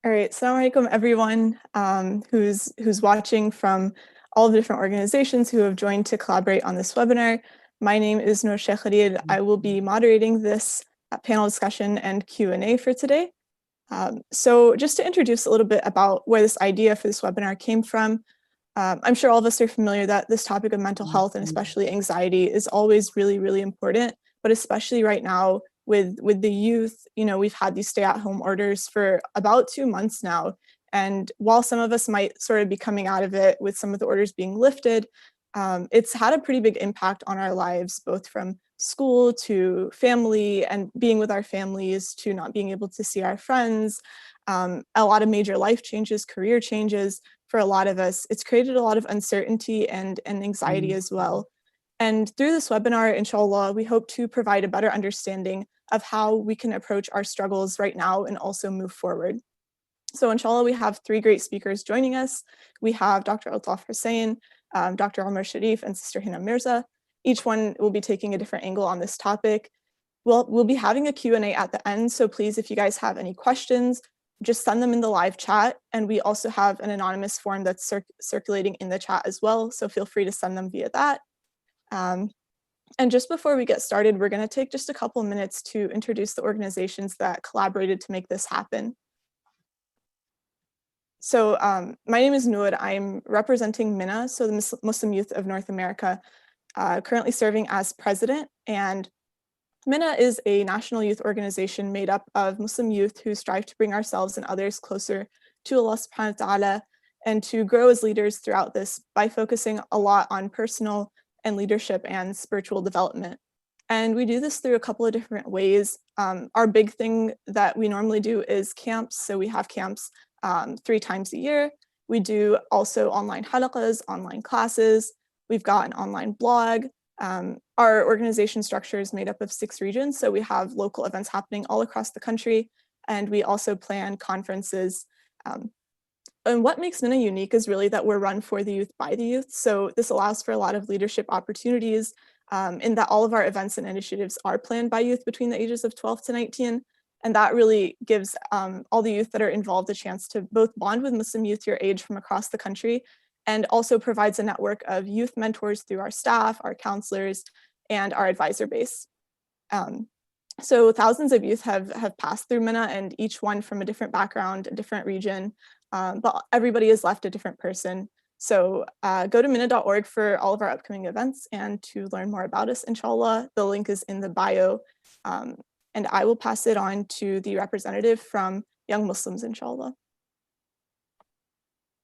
All right, Assalamu alaikum everyone who's watching from all the different organizations who have joined to collaborate on this webinar. My name is Noor Sheikh Khalid. I will be moderating this panel discussion and Q&A for today. So just to introduce a little bit about where this idea for this webinar came from, I'm sure all of us are familiar that this topic of mental health and especially anxiety is always really, really important, but especially right now with the youth, we've had these stay-at-home orders for about 2 months now. And while some of us might sort of be coming out of it with some of the orders being lifted, it's had a pretty big impact on our lives, both from school to family and being with our families to not being able to see our friends, a lot of major life changes, career changes for a lot of us. It's created a lot of uncertainty and anxiety as well. And through this webinar, inshallah, we hope to provide a better understanding of how we can approach our struggles right now and also move forward. So inshallah, we have 3 great speakers joining us. We have Dr. Altaf Hussain, Dr. Omar Sharif, and Sister Hina Mirza. Each one will be taking a different angle on this topic. We'll be having a Q&A at the end, so please, if you guys have any questions, just send them in the live chat. And we also have an anonymous form that's circulating in the chat as well, so feel free to send them via that. And just before we get started, we're going to take just a couple minutes to introduce the organizations that collaborated to make this happen. So my name is Noor. I'm representing MYNA, so the Muslim Youth of North America, currently serving as president. And MYNA is a national youth organization made up of Muslim youth who strive to bring ourselves and others closer to Allah subhanahu wa ta'ala and to grow as leaders throughout this by focusing a lot on personal and leadership and spiritual development. And we do this through a couple of different ways. Our big thing that we normally do is camps. So we have camps 3 times a year. We do also online halaqas, online classes. We've got an online blog. Our organization structure is made up of 6 regions. So we have local events happening all across the country. And we also plan conferences. And what makes MYNA unique is really that we're run for the youth by the youth. So this allows for a lot of leadership opportunities in that all of our events and initiatives are planned by youth between the ages of 12 to 19. And that really gives all the youth that are involved a chance to both bond with Muslim youth your age from across the country and also provides a network of youth mentors through our staff, our counselors, and our advisor base. So thousands of youth have passed through MYNA, and each one from a different background, a different region, but everybody is left a different person. So go to myna.org for all of our upcoming events and to learn more about us, inshallah. The link is in the bio. And I will pass it on to the representative from Young Muslims, inshallah.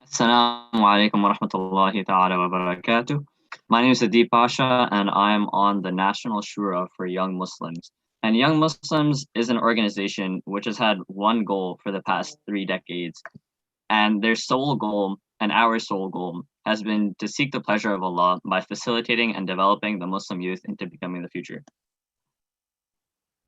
Assalamu alaikum wa rahmatullahi ta'ala wa barakatuh. My name is Adib Pasha, and I'm on the National Shura for Young Muslims. And Young Muslims is an organization which has had one goal for the past 3 decades. And their sole goal, and our sole goal, has been to seek the pleasure of Allah by facilitating and developing the Muslim youth into becoming the future.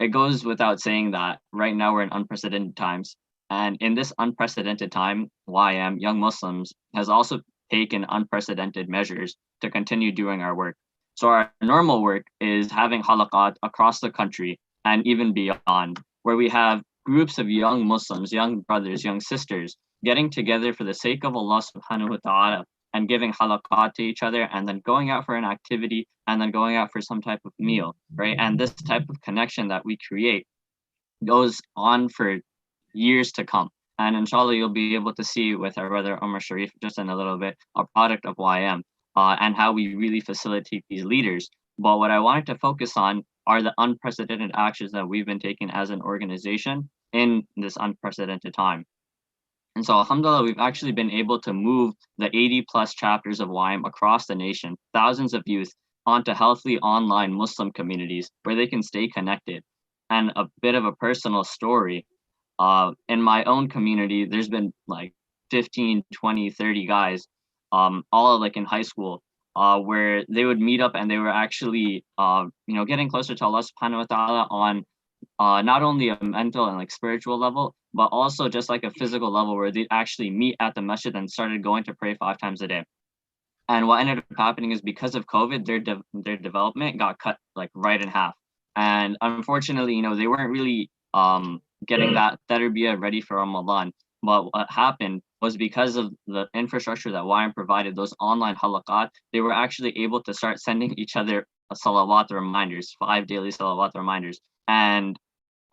It goes without saying that right now we're in unprecedented times. And in this unprecedented time, YM, Young Muslims, has also taken unprecedented measures to continue doing our work. So our normal work is having halaqat across the country and even beyond, where we have groups of young Muslims, young brothers, young sisters, getting together for the sake of Allah subhanahu wa ta'ala and giving halaqat to each other, and then going out for an activity, and then going out for some type of meal, right? And this type of connection that we create goes on for years to come. And inshallah, you'll be able to see with our brother Omar Sharif just in a little bit, a product of YM and how we really facilitate these leaders. But what I wanted to focus on are the unprecedented actions that we've been taking as an organization in this unprecedented time. And so alhamdulillah, we've actually been able to move the 80 plus chapters of YM across the nation, thousands of youth, onto healthy online Muslim communities where they can stay connected. And a bit of a personal story, in my own community, there's been like 15, 20, 30 guys, all like in high school, where they would meet up and they were actually, getting closer to Allah subhanahu wa ta'ala on not only a mental and like spiritual level, but also just like a physical level where they actually meet at the masjid and started going to pray 5 times a day. And what ended up happening is because of COVID, their development got cut like right in half. And unfortunately, they weren't really getting that tarbiyah ready for Ramadan. But what happened was because of the infrastructure that YM provided, those online halaqat, they were actually able to start sending each other salawat reminders, 5 daily salawat reminders. And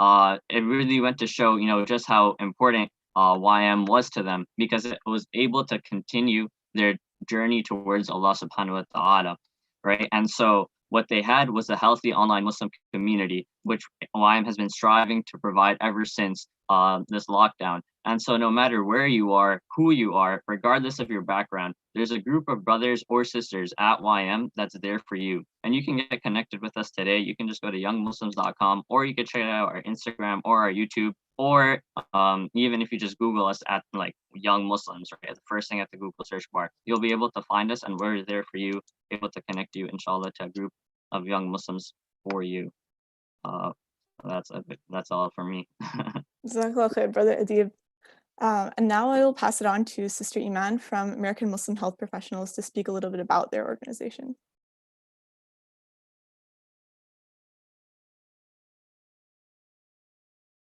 it really went to show, just how important YM was to them, because it was able to continue their journey towards Allah subhanahu wa ta'ala, right? And so what they had was a healthy online Muslim community, which YM has been striving to provide ever since this lockdown. And so no matter where you are, who you are, regardless of your background, there's a group of brothers or sisters at YM that's there for you. And you can get connected with us today. You can just go to youngmuslims.com, or you can check out our Instagram or our YouTube, or even if you just Google us at like Young Muslims, right? The first thing at the Google search bar, you'll be able to find us, and we're there for you, able to connect you, inshallah, to a group of young Muslims for you. That's all for me. Jazakallah khair, Brother Adib. And now I will pass it on to Sister Iman from American Muslim Health Professionals to speak a little bit about their organization.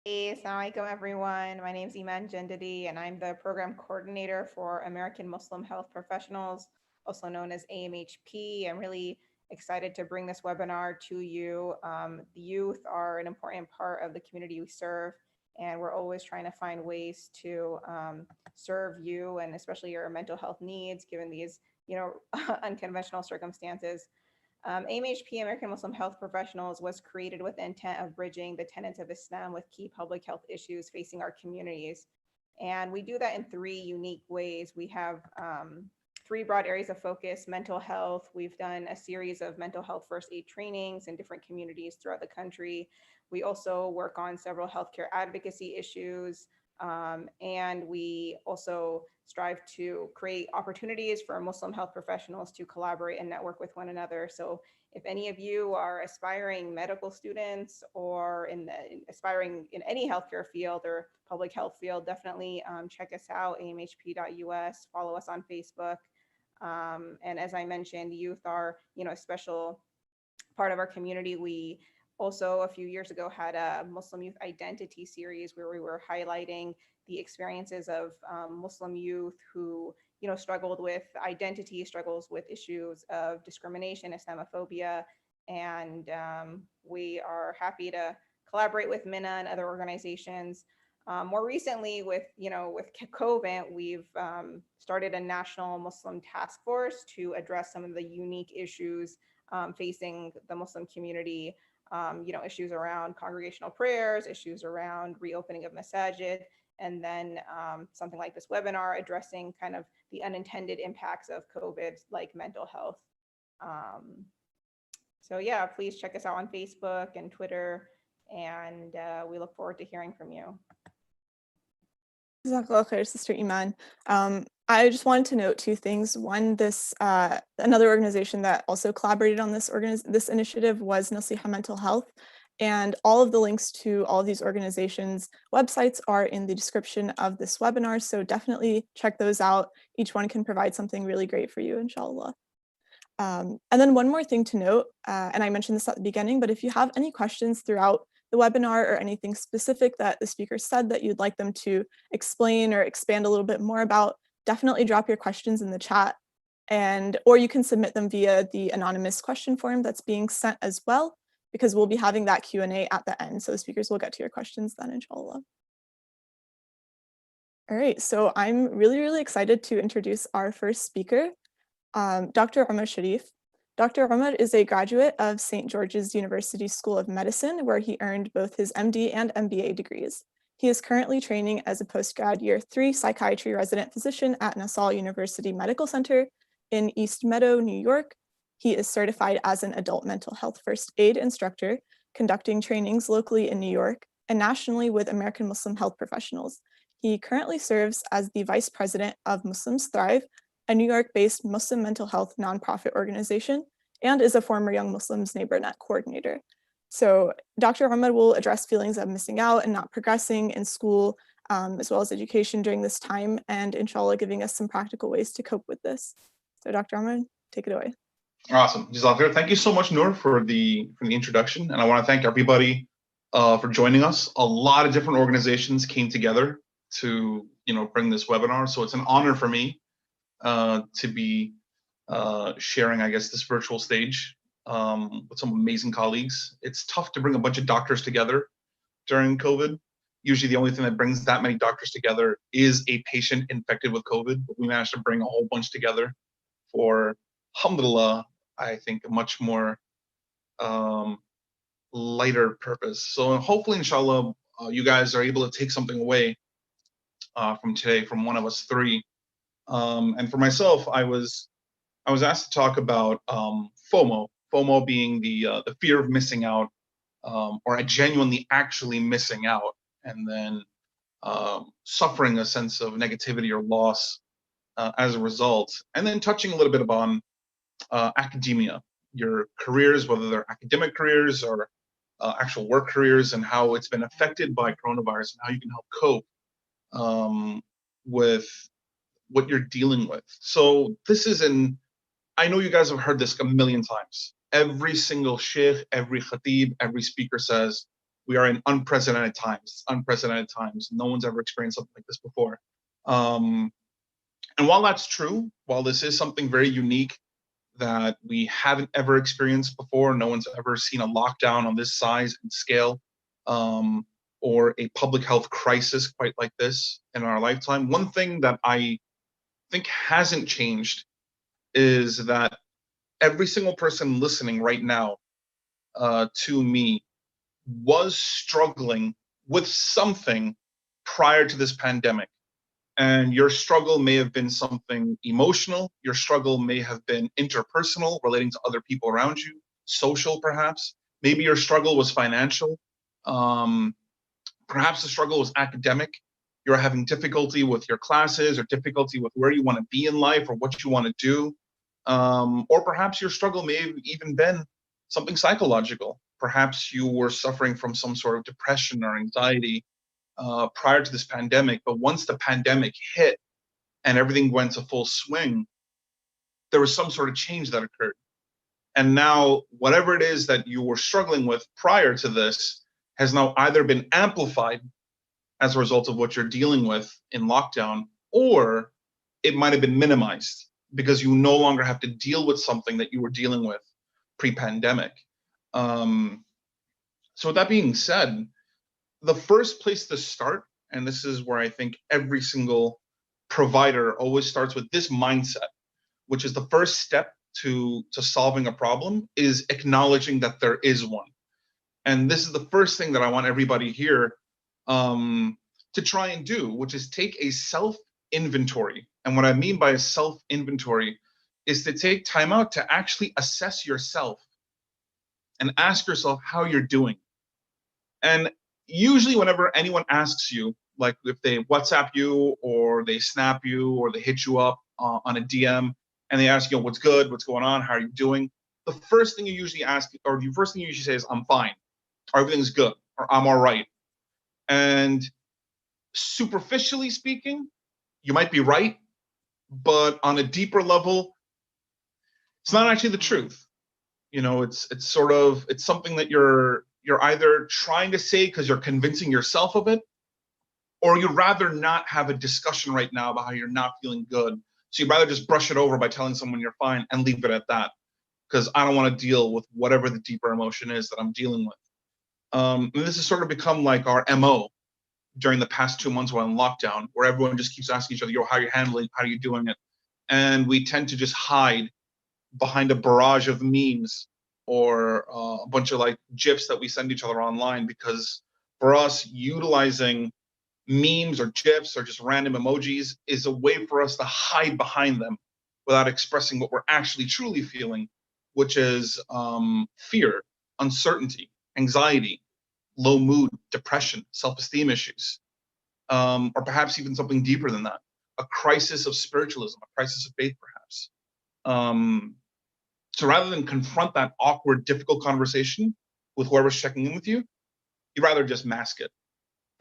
Hey, assalamu alaikum everyone. My name is Iman Jendadi, and I'm the program coordinator for American Muslim Health Professionals, also known as AMHP. I'm really excited to bring this webinar to you. The youth are an important part of the community we serve, and we're always trying to find ways to serve you, and especially your mental health needs, given these, unconventional circumstances. AMHP, American Muslim Health Professionals, was created with the intent of bridging the tenets of Islam with key public health issues facing our communities. And we do that in 3 unique ways. We have 3 broad areas of focus: mental health. We've done a series of mental health first aid trainings in different communities throughout the country. We also work on several healthcare advocacy issues. And we also strive to create opportunities for Muslim health professionals to collaborate and network with one another. So if any of you are aspiring medical students or aspiring in any healthcare field or public health field, definitely check us out, amhp.us, follow us on Facebook. And as I mentioned, youth are, a special part of our community. We also, a few years ago, had a Muslim Youth Identity series where we were highlighting the experiences of Muslim youth who, struggled with identity, struggles with issues of discrimination, Islamophobia, and we are happy to collaborate with MYNA and other organizations. More recently, with COVID, we've started a national Muslim task force to address some of the unique issues facing the Muslim community. Issues around congregational prayers, issues around reopening of masajid, and then something like this webinar addressing kind of the unintended impacts of COVID, like mental health. So yeah, please check us out on Facebook and Twitter, and we look forward to hearing from you. Jazakallah khair, Sister Iman. I just wanted to note 2 things. One, another organization that also collaborated on this initiative was Naseeha Mental Health, and all of the links to all of these organizations' websites are in the description of this webinar, so definitely check those out. Each one can provide something really great for you, inshallah. And then one more thing to note, and I mentioned this at the beginning, but if you have any questions throughout the webinar or anything specific that the speaker said that you'd like them to explain or expand a little bit more about, definitely drop your questions in the chat, or you can submit them via the anonymous question form that's being sent as well, because we'll be having that Q&A at the end, so the speakers will get to your questions then, inshallah. All right, so I'm really, really excited to introduce our first speaker, Dr. Umar Sharif. Dr. Umar is a graduate of St. George's University School of Medicine, where he earned both his MD and MBA degrees. He is currently training as a postgrad Year 3 psychiatry resident physician at Nassau University Medical Center in East Meadow, New York. He is certified as an adult mental health first aid instructor, conducting trainings locally in New York and nationally with American Muslim Health Professionals. He currently serves as the Vice President of Muslims Thrive, a New York-based Muslim mental health nonprofit organization, and is a former Young Muslims NeighborNet coordinator. So Dr. Ahmed will address feelings of missing out and not progressing in school, as well as education during this time, and inshallah giving us some practical ways to cope with this. So Dr. Ahmed, take it away. Awesome. Jazakallah. Thank you so much, Noor, for the introduction. And I want to thank everybody for joining us. A lot of different organizations came together to bring this webinar. So it's an honor for me to be sharing, I guess, this virtual stage with some amazing colleagues. It's tough to bring a bunch of doctors together during COVID. Usually the only thing that brings that many doctors together is a patient infected with COVID, but we managed to bring a whole bunch together for, alhamdulillah, I think a much more lighter purpose. So hopefully, inshallah, you guys are able to take something away from today, from one of us three. And for myself, I was asked to talk about FOMO. FOMO being the fear of missing out, or genuinely actually missing out, and then suffering a sense of negativity or loss as a result. And then touching a little bit upon academia, your careers, whether they're academic careers or actual work careers, and how it's been affected by coronavirus and how you can help cope with what you're dealing with. So this is I know you guys have heard this a million times. Every single sheikh, every khatib, every speaker says, we are in unprecedented times. It's unprecedented times. No one's ever experienced something like this before. And while that's true, while this is something very unique that we haven't ever experienced before, no one's ever seen a lockdown on this size and scale, or a public health crisis quite like this in our lifetime. One thing that I think hasn't changed is that every single person listening right now to me was struggling with something prior to this pandemic. And your struggle may have been something emotional. Your struggle may have been interpersonal, relating to other people around you, social perhaps. Maybe your struggle was financial. Perhaps the struggle was academic. You're having difficulty with your classes, or difficulty with where you want to be in life or what you want to do. Or perhaps your struggle may have even been something psychological. Perhaps you were suffering from some sort of depression or anxiety prior to this pandemic, but once the pandemic hit and everything went to full swing, there was some sort of change that occurred. And now whatever it is that you were struggling with prior to this has now either been amplified as a result of what you're dealing with in lockdown, or it might have been minimized because you no longer have to deal with something that you were dealing with pre-pandemic. So with that being said, the first place to start, and this is where I think every single provider always starts with this mindset, which is the first step to solving a problem, is acknowledging that there is one. And this is the first thing that I want everybody here to try and do, which is take a self-inventory. And what I mean by a self-inventory is to take time out to actually assess yourself and ask yourself how you're doing. And usually whenever anyone asks you, like if they WhatsApp you or they snap you or they hit you up on a DM and they ask you, what's good, what's going on, how are you doing? The first thing you usually ask, or the first thing you usually say is, I'm fine, or everything's good, or I'm all right. And superficially speaking, you might be right, but on a deeper level, it's not actually the truth. It's something that you're either trying to say because you're convincing yourself of it, or you'd rather not have a discussion right now about how you're not feeling good. So you'd rather just brush it over by telling someone you're fine and leave it at that, because I don't want to deal with whatever the deeper emotion is that I'm dealing with. And this has sort of become like our MO during the past 2 months while in lockdown, where everyone just keeps asking each other, how are you handling, how are you doing it? And we tend to just hide behind a barrage of memes or a bunch of like GIFs that we send each other online, because for us, utilizing memes or GIFs or just random emojis is a way for us to hide behind them without expressing what we're actually truly feeling, which is fear, uncertainty, anxiety, low mood, depression, self-esteem issues, or perhaps even something deeper than that, a crisis of spiritualism, a crisis of faith, perhaps. So rather than confront that awkward, difficult conversation with whoever's checking in with you, you'd rather just mask it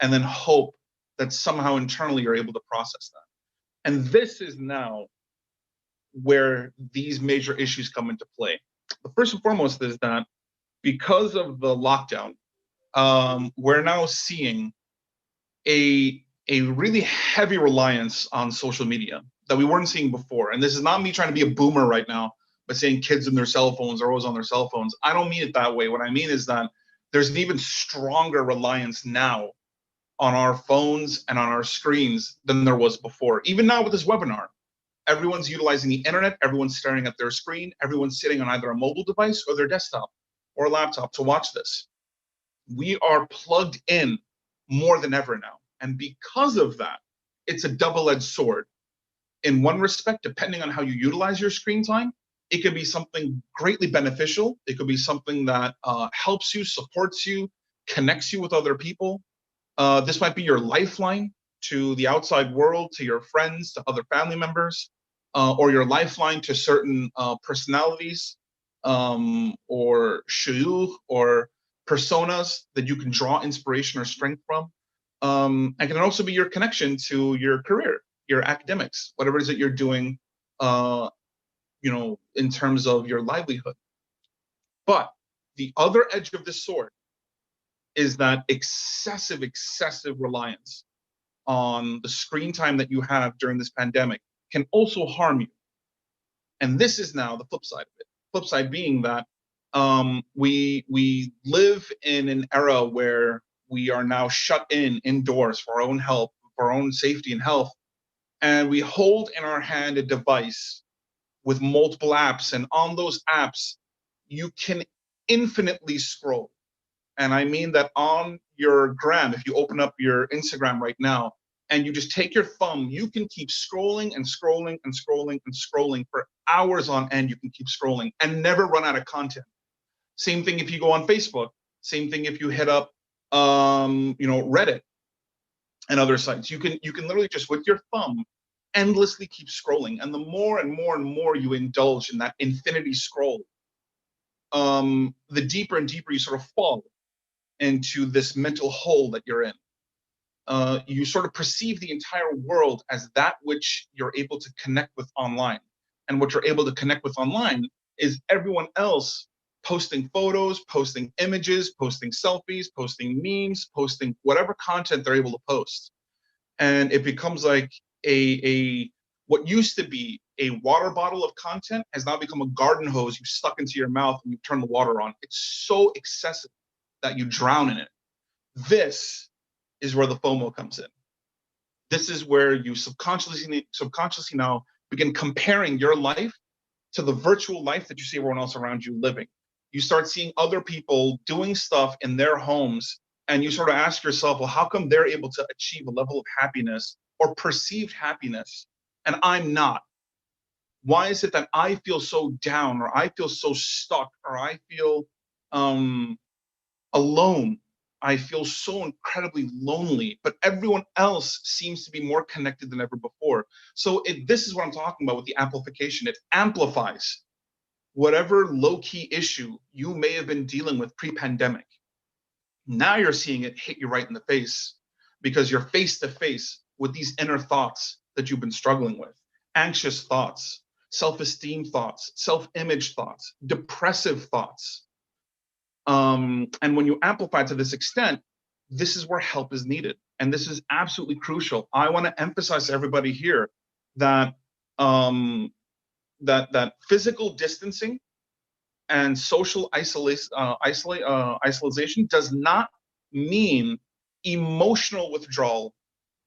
and then hope that somehow internally you're able to process that. And this is now where these major issues come into play. The first and foremost is that because of the lockdown, we're now seeing a a really heavy reliance on social media that we weren't seeing before. And this is not me trying to be a boomer right now, by saying kids and their cell phones are always on their cell phones. I don't mean it that way. What I mean is that there's an even stronger reliance now on our phones and on our screens than there was before. Even now with this webinar, everyone's utilizing the internet, everyone's staring at their screen, everyone's sitting on either a mobile device or their desktop or a laptop to watch this. We are plugged in more than ever now. And because of that, it's a double-edged sword. In one respect, depending on how you utilize your screen time, it could be something greatly beneficial. It could be something that helps you, supports you, connects you with other people. This might be your lifeline to the outside world, to your friends, to other family members, or your lifeline to certain personalities or shuyukh or personas that you can draw inspiration or strength from. And can also be your connection to your career, your academics, whatever it is that you're doing, in terms of your livelihood. But the other edge of this sword is that excessive reliance on the screen time that you have during this pandemic can also harm you. And this is now the flip side of it. Flip side being that we live in an era where we are now shut indoors for our own health, for our own safety and health, and we hold in our hand a device with multiple apps, and on those apps, you can infinitely scroll. And I mean that on your gram, if you open up your Instagram right now, and you just take your thumb, you can keep scrolling and scrolling and scrolling and scrolling for hours on end. You can keep scrolling and never run out of content. Same thing if you go on Facebook. Same thing if you hit up, Reddit and other sites. You can literally just with your thumb endlessly keep scrolling, and the more and more and more you indulge in that infinity scroll, the deeper and deeper you sort of fall into this mental hole that you're in. You sort of perceive the entire world as that which you're able to connect with online. And what you're able to connect with online is everyone else posting photos, posting images, posting selfies, posting memes, posting whatever content they're able to post. And it becomes like a what used to be a water bottle of content has now become a garden hose you stuck into your mouth and you turn the water on. It's so excessive that you drown in it. This is where the FOMO comes in. This is where you subconsciously now begin comparing your life to the virtual life that you see everyone else around you living. You start seeing other people doing stuff in their homes, and you sort of ask yourself, well, how come they're able to achieve a level of happiness or perceived happiness, and I'm not? Why is it that I feel so down, or I feel so stuck, or I feel alone? I feel so incredibly lonely, but everyone else seems to be more connected than ever before. So this is what I'm talking about with the amplification. It amplifies whatever low-key issue you may have been dealing with pre-pandemic. Now you're seeing it hit you right in the face because you're face to face with these inner thoughts that you've been struggling with. Anxious thoughts, self-esteem thoughts, self-image thoughts, depressive thoughts. And when you amplify to this extent, this is where help is needed. And this is absolutely crucial. I want to emphasize to everybody here that that physical distancing and social isolation does not mean emotional withdrawal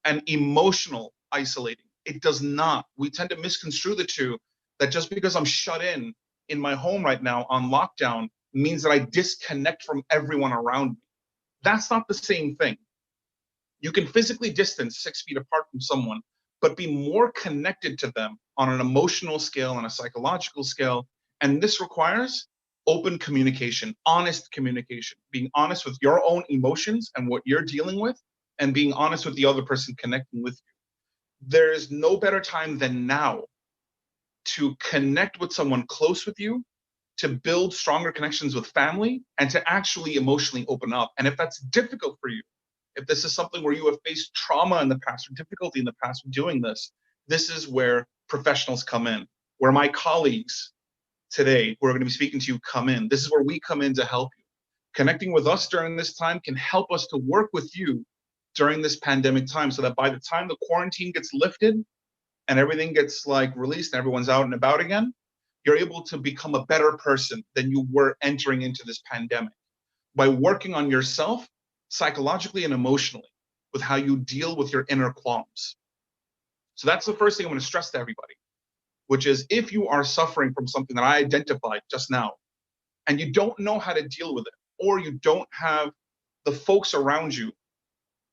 and emotional isolating. It does not. We tend to misconstrue the two, that just because I'm shut in my home right now on lockdown means that I disconnect from everyone around me. That's not the same thing. You can physically distance 6 feet apart from someone, but be more connected to them on an emotional scale and a psychological scale. And this requires open communication, honest communication, being honest with your own emotions and what you're dealing with, and being honest with the other person connecting with you. There is no better time than now to connect with someone close with you, to build stronger connections with family, and to actually emotionally open up. And if that's difficult for you, if this is something where you have faced trauma in the past or difficulty in the past with doing this, this is where professionals come in, where my colleagues today who are going to be speaking to you come in. This is where we come in to help you. Connecting with us during this time can help us to work with you during this pandemic time, so that by the time the quarantine gets lifted and everything gets like released and everyone's out and about again, you're able to become a better person than you were entering into this pandemic by working on yourself psychologically and emotionally with how you deal with your inner qualms. So that's the first thing I'm going to stress to everybody, which is if you are suffering from something that I identified just now and you don't know how to deal with it, or you don't have the folks around you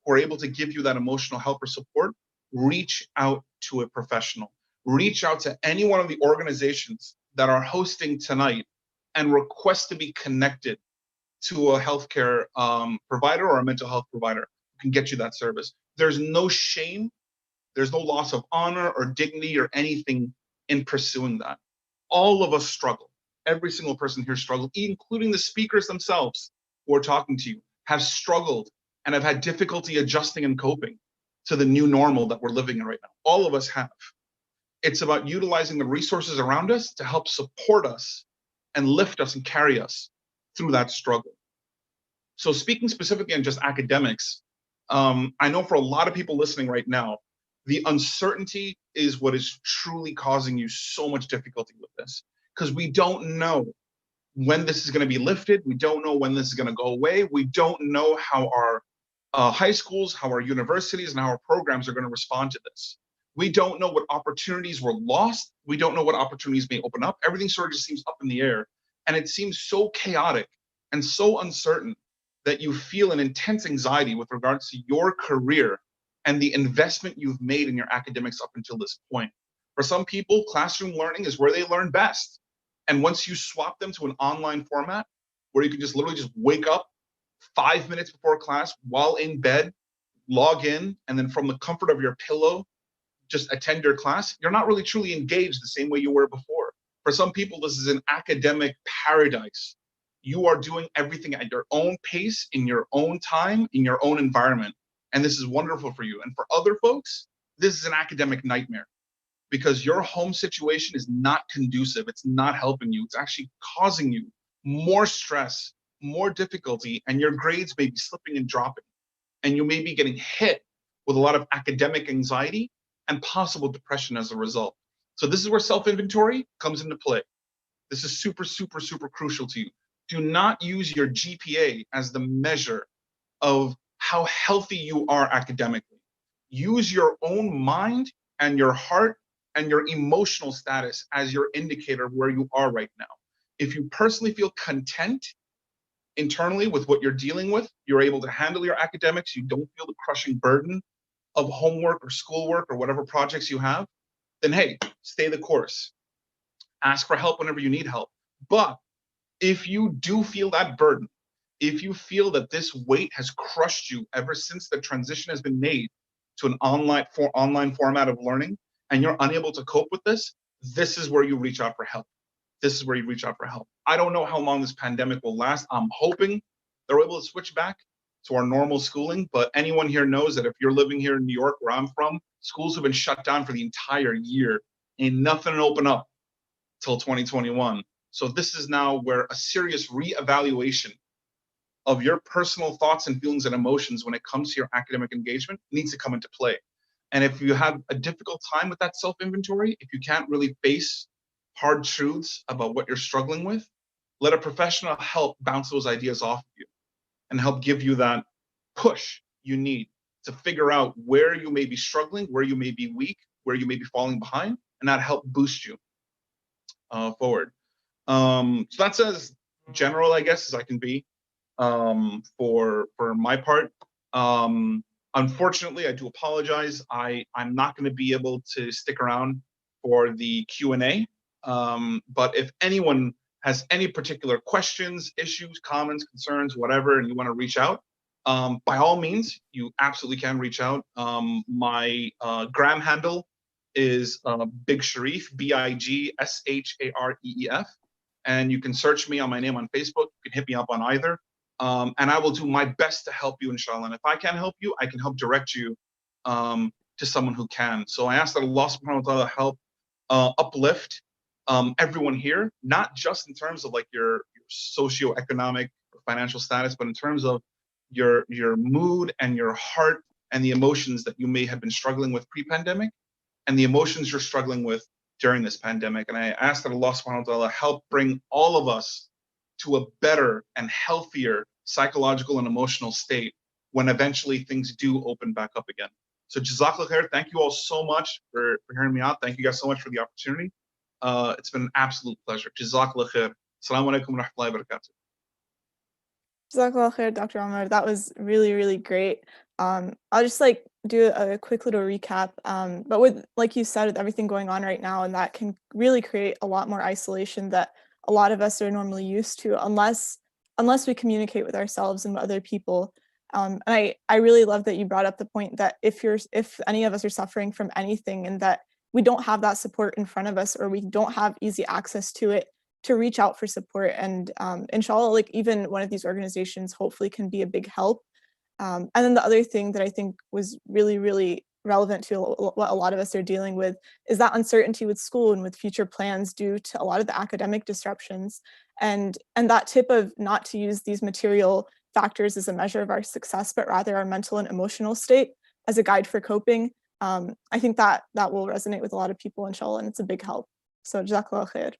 who are able to give you that emotional help or support, reach out to a professional. Reach out to any one of the organizations that are hosting tonight and request to be connected to a healthcare provider or a mental health provider who can get you that service. There's no shame, there's no loss of honor or dignity or anything in pursuing that. All of us struggle. Every single person here struggles, including the speakers themselves who are talking to you, have struggled and have had difficulty adjusting and coping to the new normal that we're living in right now. All of us have. It's about utilizing the resources around us to help support us and lift us and carry us through that struggle. So speaking specifically on just academics, I know for a lot of people listening right now, the uncertainty is what is truly causing you so much difficulty with this, because we don't know when this is going to be lifted. We don't know when this is going to go away. We don't know how our high schools, how our universities, and how our programs are going to respond to this. We don't know what opportunities were lost. We don't know what opportunities may open up. Everything sort of just seems up in the air. And it seems so chaotic and so uncertain that you feel an intense anxiety with regards to your career and the investment you've made in your academics up until this point. For some people, classroom learning is where they learn best. And once you swap them to an online format where you can just literally just wake up 5 minutes before class while in bed, log in, and then from the comfort of your pillow, just attend your class, you're not really truly engaged the same way you were before. For some people, this is an academic paradise. You are doing everything at your own pace, in your own time, in your own environment. And this is wonderful for you. And for other folks, this is an academic nightmare because your home situation is not conducive. It's not helping you. It's actually causing you more stress, more difficulty, and your grades may be slipping and dropping. And you may be getting hit with a lot of academic anxiety and possible depression as a result. So this is where self-inventory comes into play. This is super, super, super crucial to you. Do not use your GPA as the measure of how healthy you are academically. Use your own mind and your heart and your emotional status as your indicator of where you are right now. If you personally feel content internally with what you're dealing with, you're able to handle your academics, you don't feel the crushing burden of homework or schoolwork or whatever projects you have, then hey, stay the course. Ask for help whenever you need help. But if you do feel that burden, if you feel that this weight has crushed you ever since the transition has been made to an online format of learning, and you're unable to cope with this, this is where you reach out for help. This is where you reach out for help. I don't know how long this pandemic will last. I'm hoping they're able to switch back to our normal schooling, but anyone here knows that if you're living here in New York, where I'm from, schools have been shut down for the entire year. Ain't nothing to open up till 2021. So this is now where a serious reevaluation of your personal thoughts and feelings and emotions when it comes to your academic engagement needs to come into play. And if you have a difficult time with that self-inventory, if you can't really face hard truths about what you're struggling with, let a professional help bounce those ideas off of you and help give you that push you need to figure out where you may be struggling, where you may be weak, where you may be falling behind, and that help boost you forward. So that's as general, I guess, as I can be for my part. Unfortunately, I do apologize. I'm not going to be able to stick around for the Q&A. But if anyone has any particular questions, issues, comments, concerns, whatever, and you want to reach out, by all means, you absolutely can reach out. My gram handle is Big Sharif, BIGSHAREEF. And you can search me on my name on Facebook. You can hit me up on either. And I will do my best to help you, inshallah. And if I can't help you, I can help direct you to someone who can. So I ask that Allah subhanahu wa ta'ala help uplift everyone here, not just in terms of like your socioeconomic or financial status, but in terms of your mood and your heart and the emotions that you may have been struggling with pre-pandemic and the emotions you're struggling with during this pandemic. And I ask that Allah subhanahu wa ta'ala help bring all of us to a better and healthier psychological and emotional state when eventually things do open back up again. So Jazakallah khair. Thank you all so much for hearing me out. Thank you guys so much for the opportunity. It's been an absolute pleasure. Jazakallah khair. Assalamu alaikum wa rahmatullahi wa barakatuh. Jazakallah khair, Dr. Omar. That was really, really great. I'll just do a quick little recap. But with, like you said, with everything going on right now, and that can really create a lot more isolation that a lot of us are normally used to, unless we communicate with ourselves and with other people. And I really love that you brought up the point that if any of us are suffering from anything and that we don't have that support in front of us, or we don't have easy access to it, to reach out for support. And inshallah, even one of these organizations hopefully can be a big help. And then the other thing that I think was really, really relevant to what a lot of us are dealing with is that uncertainty with school and with future plans due to a lot of the academic disruptions. And that tip of not to use these material factors as a measure of our success, but rather our mental and emotional state as a guide for coping. I think that will resonate with a lot of people, inshallah, and it's a big help. So Jazakallah khair.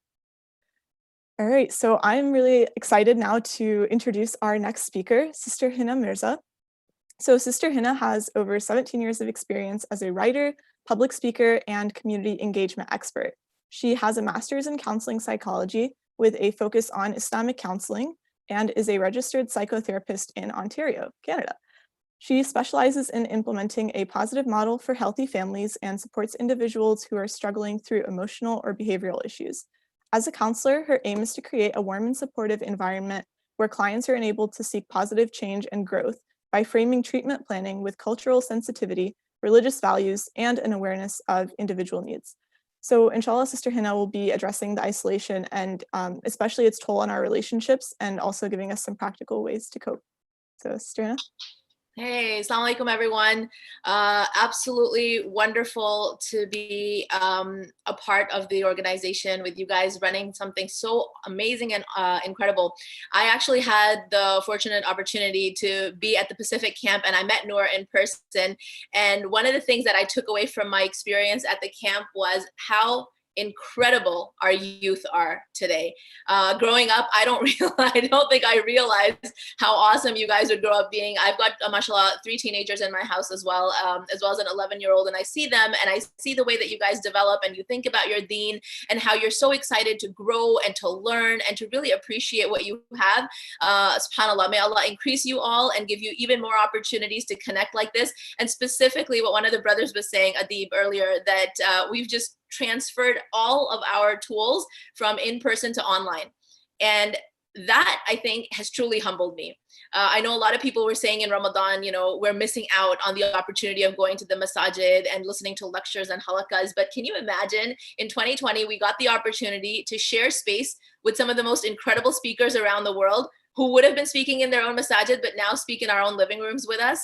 All right, so I'm really excited now to introduce our next speaker, Sister Hina Mirza. So Sister Hina has over 17 years of experience as a writer, public speaker, and community engagement expert. She has a master's in counseling psychology with a focus on Islamic counseling and is a registered psychotherapist in Ontario, Canada. She specializes in implementing a positive model for healthy families and supports individuals who are struggling through emotional or behavioral issues. As a counselor, her aim is to create a warm and supportive environment where clients are enabled to seek positive change and growth by framing treatment planning with cultural sensitivity, religious values, and an awareness of individual needs. So inshallah, Sister Hina will be addressing the isolation and especially its toll on our relationships, and also giving us some practical ways to cope. So Sister Hina. Hey, assalamu alaikum, everyone. Absolutely wonderful to be a part of the organization with you guys running something so amazing and incredible. I actually had the fortunate opportunity to be at the Pacific camp, and I met Noor in person. And one of the things that I took away from my experience at the camp was how incredible our youth are today. Growing up, I don't think I realized how awesome you guys would grow up being. I've got, mashallah, 3 teenagers in my house as well as an 11-year-old, and I see them and I see the way that you guys develop and you think about your deen and how you're so excited to grow and to learn and to really appreciate what you have. SubhanAllah, may Allah increase you all and give you even more opportunities to connect like this. And specifically what one of the brothers was saying, Adib, earlier, that we've just transferred all of our tools from in-person to online. And that, I think, has truly humbled me. I know a lot of people were saying in Ramadan, we're missing out on the opportunity of going to the masajid and listening to lectures and halakas. But can you imagine, in 2020, we got the opportunity to share space with some of the most incredible speakers around the world who would have been speaking in their own masajid, but now speak in our own living rooms with us.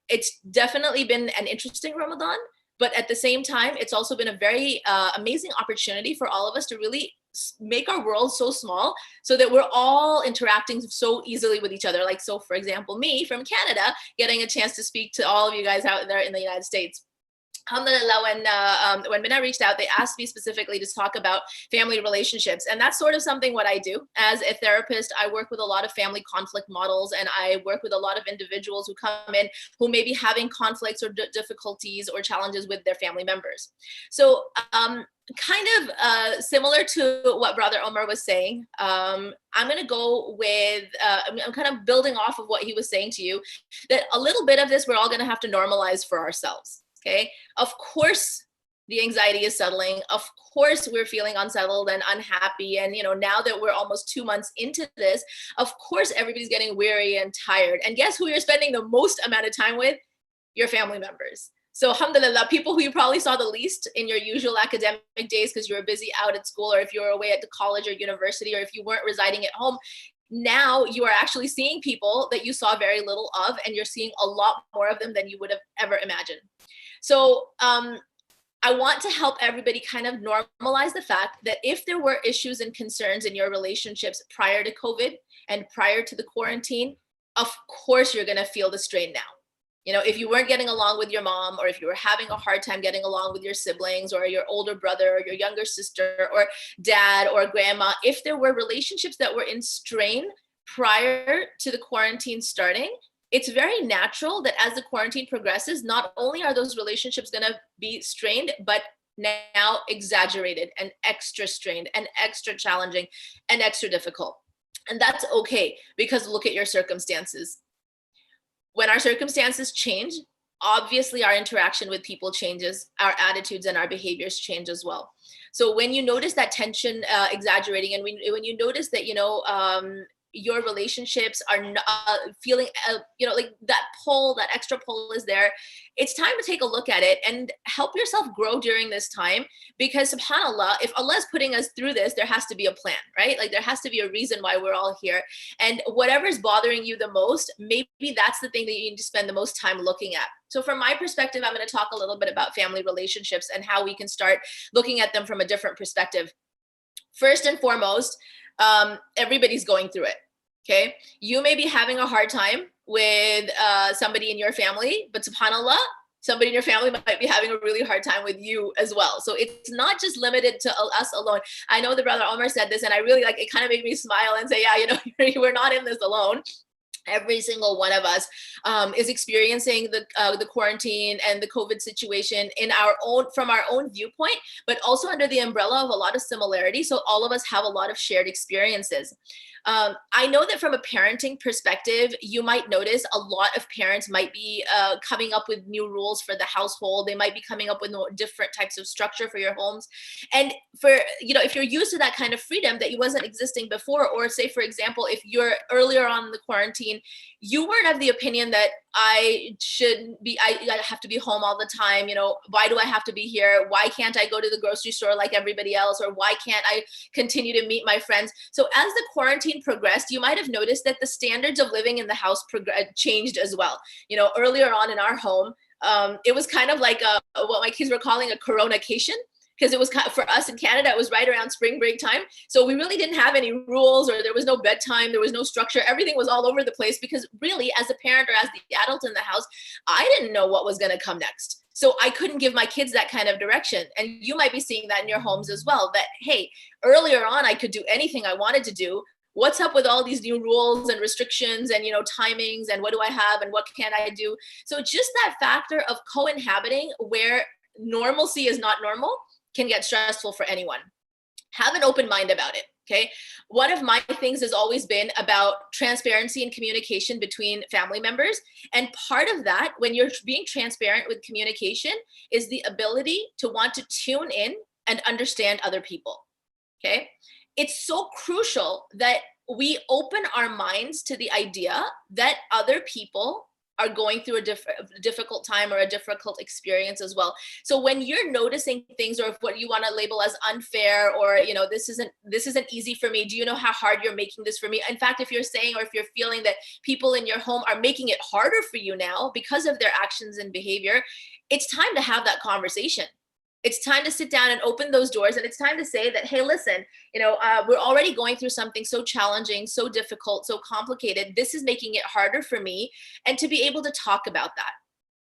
It's definitely been an interesting Ramadan. But at the same time, it's also been a very amazing opportunity for all of us to really make our world so small so that we're all interacting so easily with each other. Like, so for example, me from Canada, getting a chance to speak to all of you guys out there in the United States. Alhamdulillah, when MYNA reached out, they asked me specifically to talk about family relationships. And that's sort of something what I do. As a therapist, I work with a lot of family conflict models, and I work with a lot of individuals who come in who may be having conflicts or difficulties or challenges with their family members. So kind of similar to what Brother Omar was saying, I'm going to go with, I'm kind of building off of what he was saying to you, that a little bit of this we're all going to have to normalize for ourselves. Okay, of course the anxiety is settling. Of course we're feeling unsettled and unhappy. And now that we're almost 2 months into this, of course everybody's getting weary and tired. And guess who you're spending the most amount of time with? Your family members. So alhamdulillah, people who you probably saw the least in your usual academic days because you were busy out at school, or if you were away at the college or university, or if you weren't residing at home, now you are actually seeing people that you saw very little of, and you're seeing a lot more of them than you would have ever imagined. So I want to help everybody kind of normalize the fact that if there were issues and concerns in your relationships prior to COVID and prior to the quarantine, of course you're going to feel the strain now. You know, if you weren't getting along with your mom, or if you were having a hard time getting along with your siblings or your older brother or your younger sister or dad or grandma, if there were relationships that were in strain prior to the quarantine starting, it's very natural that as the quarantine progresses, not only are those relationships going to be strained, but now exaggerated and extra strained and extra challenging and extra difficult. And that's okay, because look at your circumstances. When our circumstances change, obviously our interaction with people changes, our attitudes and our behaviors change as well. So when you notice that tension exaggerating, and when you notice that, your relationships are feeling, like that pull, that extra pull is there, it's time to take a look at it and help yourself grow during this time. Because subhanAllah, if Allah is putting us through this, there has to be a plan, right? Like there has to be a reason why we're all here. And whatever's bothering you the most, maybe that's the thing that you need to spend the most time looking at. So from my perspective, I'm going to talk a little bit about family relationships and how we can start looking at them from a different perspective. First and foremost, everybody's going through it. Okay, you may be having a hard time with somebody in your family, but subhanAllah, somebody in your family might be having a really hard time with you as well. So it's not just limited to us alone. I know the brother Omar said this, and I really it kind of made me smile and say, yeah, we're not in this alone. Every single one of us is experiencing the quarantine and the COVID situation from our own viewpoint, but also under the umbrella of a lot of similarity. So all of us have a lot of shared experiences. I know that from a parenting perspective, you might notice a lot of parents might be coming up with new rules for the household. They might be coming up with different types of structure for your homes. And if you're used to that kind of freedom that wasn't existing before, or say, for example, if you're earlier on in the quarantine, you weren't of the opinion that I have to be home all the time. Why do I have to be here? Why can't I go to the grocery store like everybody else? Or why can't I continue to meet my friends? So as the quarantine progressed, you might have noticed that the standards of living in the house changed as well. Earlier on in our home, it was kind of like what my kids were calling a coronacation, because it was for us in Canada, it was right around spring break time. So we really didn't have any rules, or there was no bedtime, there was no structure. Everything was all over the place, because really, as a parent or as the adult in the house, I didn't know what was going to come next. So I couldn't give my kids that kind of direction. And you might be seeing that in your homes as well, that, hey, earlier on, I could do anything I wanted to do. What's up with all these new rules and restrictions and, timings, and what do I have and what can I do? So just that factor of co-inhabiting where normalcy is not normal can get stressful for anyone. Have an open mind about it, okay? One of my things has always been about transparency and communication between family members. And part of that, when you're being transparent with communication, is the ability to want to tune in and understand other people, okay? It's so crucial that we open our minds to the idea that other people are going through a difficult time or a difficult experience as well. So when you're noticing things, or what you want to label as unfair, or this isn't easy for me, do you know how hard you're making this for me? In fact, if you're saying, or if you're feeling that people in your home are making it harder for you now because of their actions and behavior, it's time to have that conversation. It's time to sit down and open those doors. And it's time to say that, hey, listen, we're already going through something so challenging, so difficult, so complicated. This is making it harder for me. And to be able to talk about that.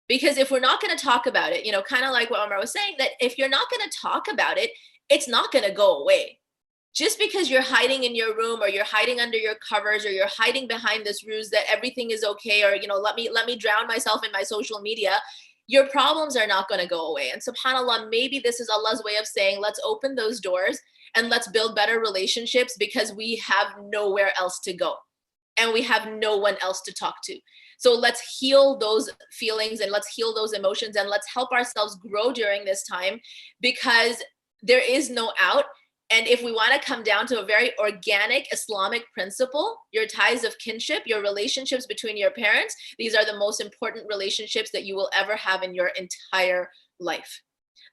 Because if we're not going to talk about it, kind of like what Omar was saying, that if you're not going to talk about it, it's not going to go away. Just because you're hiding in your room, or you're hiding under your covers, or you're hiding behind this ruse that everything is okay, or, let me drown myself in my social media, your problems are not going to go away. And subhanAllah, maybe this is Allah's way of saying, let's open those doors and let's build better relationships, because we have nowhere else to go and we have no one else to talk to. So let's heal those feelings and let's heal those emotions, and let's help ourselves grow during this time, because there is no out. And if we want to come down to a very organic Islamic principle, your ties of kinship, your relationships between your parents, these are the most important relationships that you will ever have in your entire life.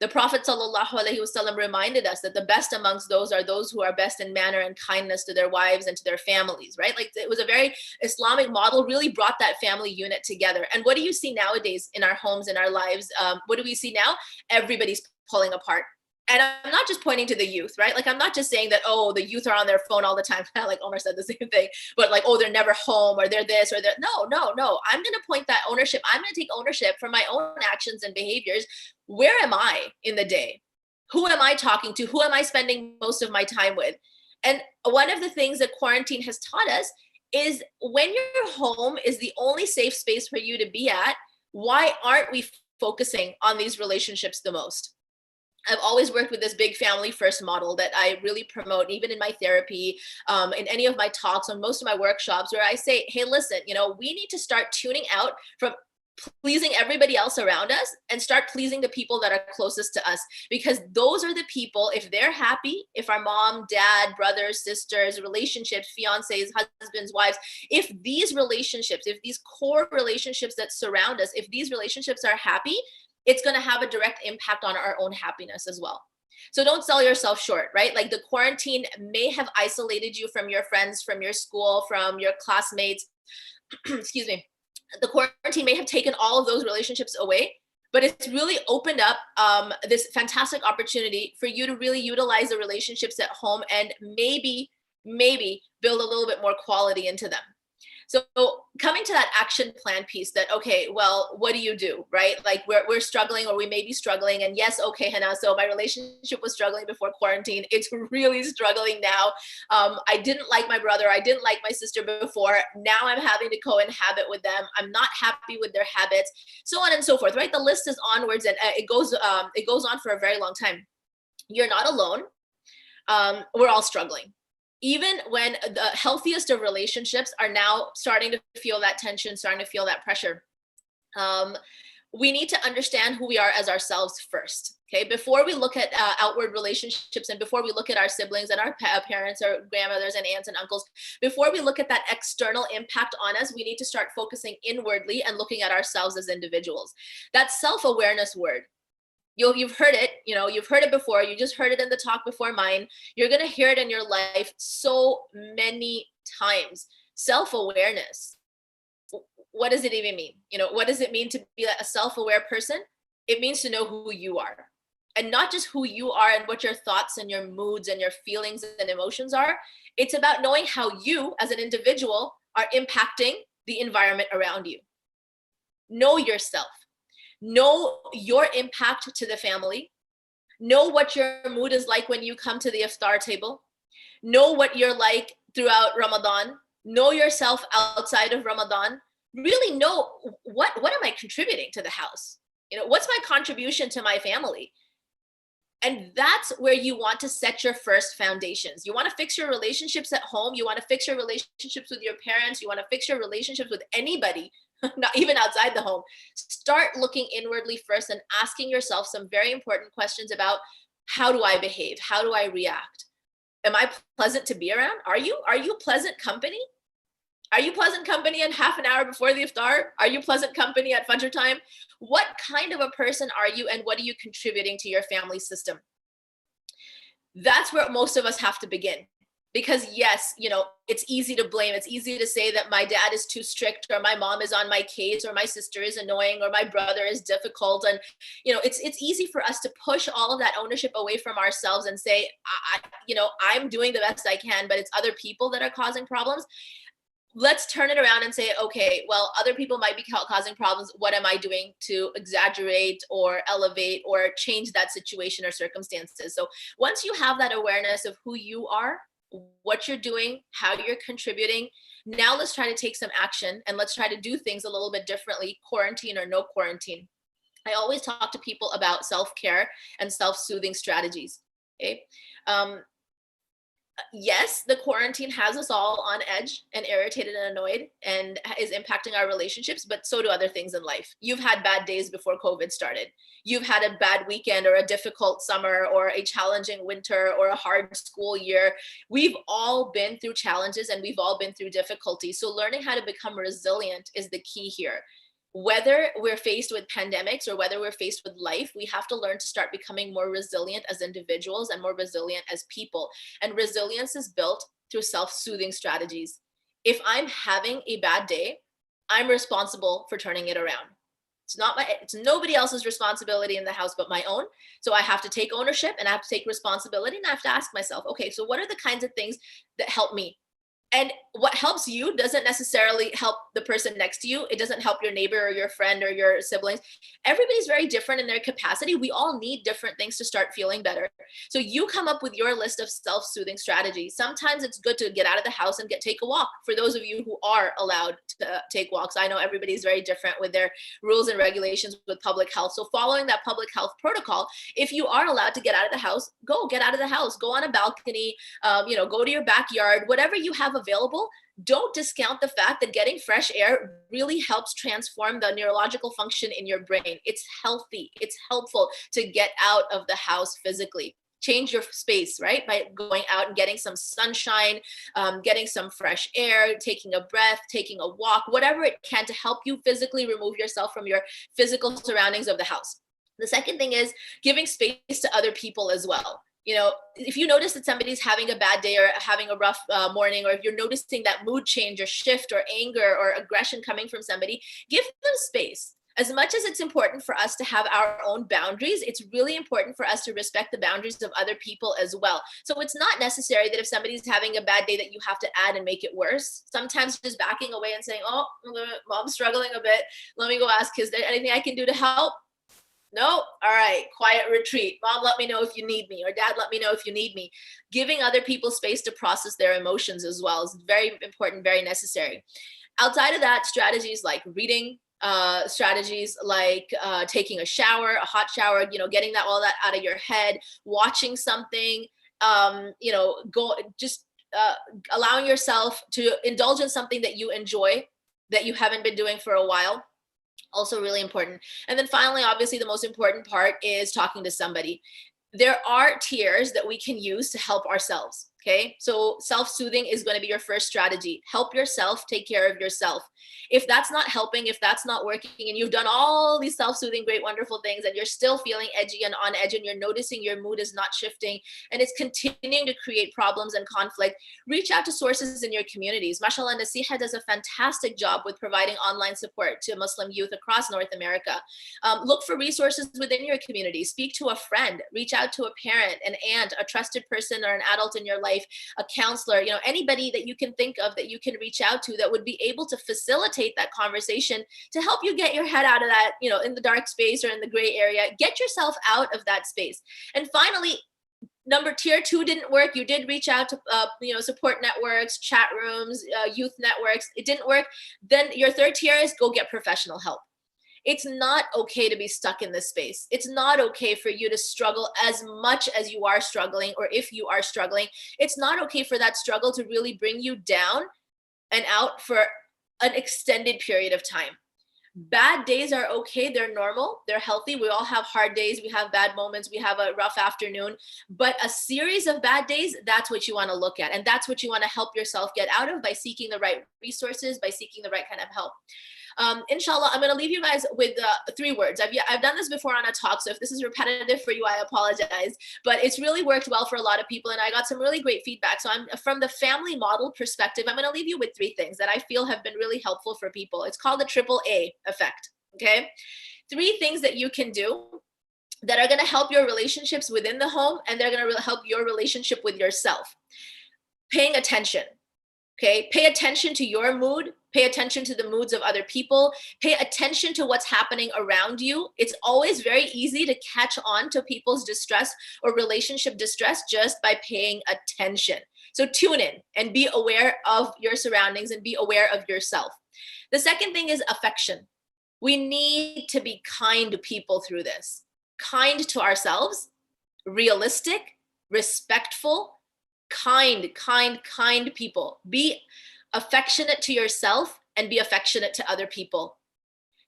The Prophet ﷺ reminded us that the best amongst those are those who are best in manner and kindness to their wives and to their families, right? Like, it was a very Islamic model, really brought that family unit together. And what do you see nowadays in our homes, in our lives? What do we see now? Everybody's pulling apart. And I'm not just pointing to the youth, right? Like, I'm not just saying that, oh, the youth are on their phone all the time. Like Omar said the same thing, but like, oh, they're never home, or they're this or that. No, no, no. I'm going to point that ownership. I'm going to take ownership for my own actions and behaviors. Where am I in the day? Who am I talking to? Who am I spending most of my time with? And one of the things that quarantine has taught us is when your home is the only safe space for you to be at, why aren't we focusing on these relationships the most? I've always worked with this big family first model that I really promote, even in my therapy, in any of my talks, on most of my workshops, where I say, hey, listen, we need to start tuning out from pleasing everybody else around us and start pleasing the people that are closest to us, because those are the people, if they're happy, if our mom, dad, brothers, sisters, relationships, fiancés, husbands, wives, if these relationships, if these core relationships that surround us, if these relationships are happy, it's going to have a direct impact on our own happiness as well. So don't sell yourself short, right? Like, the quarantine may have isolated you from your friends, from your school, from your classmates. Excuse me. The quarantine may have taken all of those relationships away, but it's really opened up this fantastic opportunity for you to really utilize the relationships at home and maybe build a little bit more quality into them. So coming to that action plan piece, that, okay, well, what do you do, right? Like, we're struggling, or we may be struggling. And yes, okay, Hannah, so my relationship was struggling before quarantine. It's really struggling now. I didn't like my brother. I didn't like my sister before. Now I'm having to co-inhabit with them. I'm not happy with their habits, so on and so forth, right? The list is onwards, and it goes on for a very long time. You're not alone. We're all struggling. Even when the healthiest of relationships are now starting to feel that tension, starting to feel that pressure. We need to understand who we are as ourselves first, okay? Before we look at outward relationships, and before we look at our siblings and our parents or grandmothers and aunts and uncles, before we look at that external impact on us, we need to start focusing inwardly and looking at ourselves as individuals. That self-awareness word, you've heard it, you've heard it before. You just heard it in the talk before mine. You're going to hear it in your life so many times. Self-awareness. What does it even mean? What does it mean to be a self-aware person? It means to know who you are, and not just who you are and what your thoughts and your moods and your feelings and emotions are. It's about knowing how you as an individual are impacting the environment around you. Know yourself. Know your impact to the family. Know what your mood is like when you come to the iftar table. Know what you're like throughout Ramadan. Know yourself outside of Ramadan. Really know what am I contributing to the house? What's my contribution to my family? And that's where you want to set your first foundations. You want to fix your relationships at home. You want to fix your relationships with your parents. You want to fix your relationships with anybody, not even outside the home. Start looking inwardly first and asking yourself some very important questions about, how do I behave? How do I react? Am I pleasant to be around? Are you pleasant company? Are you pleasant company in half an hour before the iftar? Are you pleasant company at Fajr time? What kind of a person are you, and what are you contributing to your family system? That's where most of us have to begin. Because yes, it's easy to blame. It's easy to say that my dad is too strict, or my mom is on my case, or my sister is annoying, or my brother is difficult. And, it's easy for us to push all of that ownership away from ourselves and say, I'm doing the best I can, but it's other people that are causing problems. Let's turn it around and say, okay, well, other people might be causing problems. What am I doing to exaggerate or elevate or change that situation or circumstances? So once you have that awareness of who you are, what you're doing, how you're contributing, now let's try to take some action, and let's try to do things a little bit differently, quarantine or no quarantine. I always talk to people about self-care and self-soothing strategies. Okay. Yes, the quarantine has us all on edge and irritated and annoyed, and is impacting our relationships, but so do other things in life. You've had bad days before COVID started. You've had a bad weekend, or a difficult summer, or a challenging winter, or a hard school year. We've all been through challenges, and we've all been through difficulties. So learning how to become resilient is the key here. Whether we're faced with pandemics or whether we're faced with life, we have to learn to start becoming more resilient as individuals and more resilient as people. And resilience is built through self-soothing strategies. If I'm having a bad day, I'm responsible for turning it around. It's nobody else's responsibility in the house but my own. So I have to take ownership and I have to take responsibility, and I have to ask myself, okay, so what are the kinds of things that help me? And what helps you doesn't necessarily help the person next to you. It doesn't help your neighbor or your friend or your siblings. Everybody's very different in their capacity. We all need different things to start feeling better. So you come up with your list of self-soothing strategies. Sometimes it's good to get out of the house and take a walk. For those of you who are allowed to take walks, I know everybody's very different with their rules and regulations with public health. So following that public health protocol, if you are allowed to get out of the house, get out of the house, go on a balcony, go to your backyard, whatever you have available. Don't discount the fact that getting fresh air really helps transform the neurological function in your brain. It's healthy. It's helpful to get out of the house physically. Change your space, right? By going out and getting some sunshine, getting some fresh air, taking a breath, taking a walk, whatever it can to help you physically remove yourself from your physical surroundings of the house. The second thing is giving space to other people as well. If you notice that somebody's having a bad day or having a rough morning, or if you're noticing that mood change or shift or anger or aggression coming from somebody, give them space. As much as it's important for us to have our own boundaries, it's really important for us to respect the boundaries of other people as well. So it's not necessary that if somebody's having a bad day that you have to add and make it worse. Sometimes just backing away and saying, oh, mom's struggling a bit. Let me go ask, is there anything I can do to help? No? All right, quiet retreat. Mom, let me know if you need me, or dad, let me know if you need me. Giving other people space to process their emotions as well is very important, very necessary. Outside of that, strategies like reading, strategies like taking a shower, a hot shower, getting all that out of your head, watching something, allowing yourself to indulge in something that you enjoy, that you haven't been doing for a while. Also really important. And then finally, obviously, the most important part is talking to somebody. There are tiers that we can use to help ourselves. Okay, so self-soothing is going to be your first strategy. Help yourself, take care of yourself. If that's not helping, if that's not working, and you've done all these self-soothing, great, wonderful things, and you're still feeling edgy and on edge, and you're noticing your mood is not shifting, and it's continuing to create problems and conflict, reach out to sources in your communities. Mashallah, Naseeha does a fantastic job with providing online support to Muslim youth across North America. Look for resources within your community. Speak to a friend. Reach out to a parent, an aunt, a trusted person, or an adult in your life, a counselor, anybody that you can think of that you can reach out to that would be able to facilitate that conversation to help you get your head out of that, in the dark space or in the gray area. Get yourself out of that space. And finally, tier 2 didn't work. You did reach out to, support networks, chat rooms, youth networks. It didn't work. Then your third tier is go get professional help. It's not okay to be stuck in this space. It's not okay for you to struggle as much as you are struggling, or if you are struggling. It's not okay for that struggle to really bring you down and out for an extended period of time. Bad days are okay. They're normal. They're healthy. We all have hard days. We have bad moments. We have a rough afternoon. But a series of bad days, that's what you want to look at. And that's what you want to help yourself get out of by seeking the right resources, by seeking the right kind of help. Inshallah, I'm going to leave you guys with 3 words. I've done this before on a talk, so if this is repetitive for you, I apologize. But it's really worked well for a lot of people, and I got some really great feedback. So from the family model perspective, I'm going to leave you with 3 things that I feel have been really helpful for people. It's called the AAA effect, okay? 3 things that you can do that are going to help your relationships within the home, and they're going to help your relationship with yourself. Paying attention. Okay, pay attention to your mood, pay attention to the moods of other people, pay attention to what's happening around you. It's always very easy to catch on to people's distress or relationship distress just by paying attention. So tune in and be aware of your surroundings and be aware of yourself. The second thing is affection. We need to be kind to people through this. Kind to ourselves, realistic, respectful, kind people. Be affectionate to yourself and be affectionate to other people.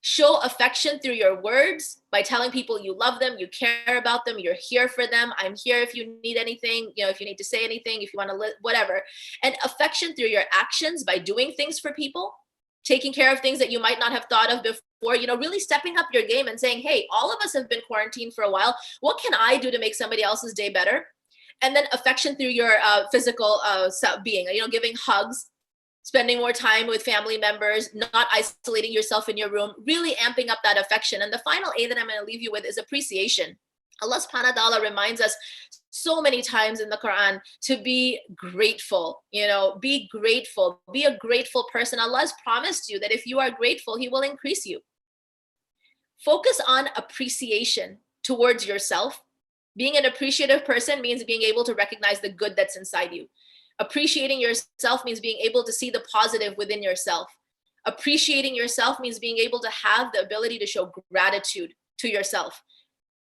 Show affection through your words by telling people you love them, you care about them, you're here for them. I'm here if you need anything, if you need to say anything, if you want to whatever. And affection through your actions by doing things for people, taking care of things that you might not have thought of before, really stepping up your game and saying, hey, all of us have been quarantined for a while. What can I do to make somebody else's day better? And then affection through your physical being, giving hugs, spending more time with family members, not isolating yourself in your room, really amping up that affection. And the final A that I'm going to leave you with is appreciation. Allah subhanahu wa ta'ala reminds us so many times in the Quran to be grateful, be grateful, be a grateful person. Allah has promised you that if you are grateful, He will increase you. Focus on appreciation towards yourself. Being an appreciative person means being able to recognize the good that's inside you. Appreciating yourself means being able to see the positive within yourself. Appreciating yourself means being able to have the ability to show gratitude to yourself.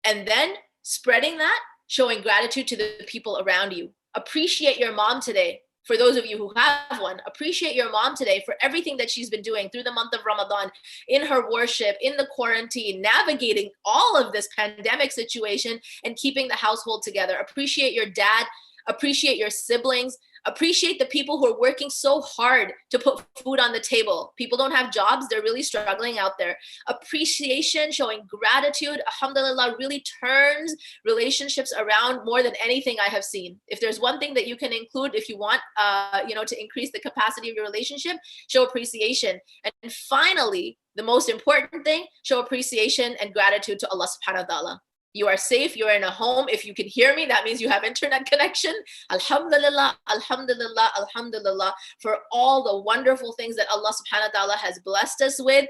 And then spreading that, showing gratitude to the people around you. Appreciate your mom today. For those of you who have one, appreciate your mom today for everything that she's been doing through the month of Ramadan, in her worship, in the quarantine, navigating all of this pandemic situation and keeping the household together. Appreciate your dad, appreciate your siblings, appreciate the people who are working so hard to put food on the table. People don't have jobs, they're really struggling out there. Appreciation, showing gratitude, alhamdulillah, really turns relationships around more than anything I have seen. If there's one thing that you can include if you want to increase the capacity of your relationship, show appreciation. And finally, the most important thing, show appreciation and gratitude to Allah subhanahu wa ta'ala. You are safe, you're in a home. If you can hear me, that means you have internet connection. Alhamdulillah, alhamdulillah, alhamdulillah, for all the wonderful things that Allah subhanahu wa ta'ala has blessed us with.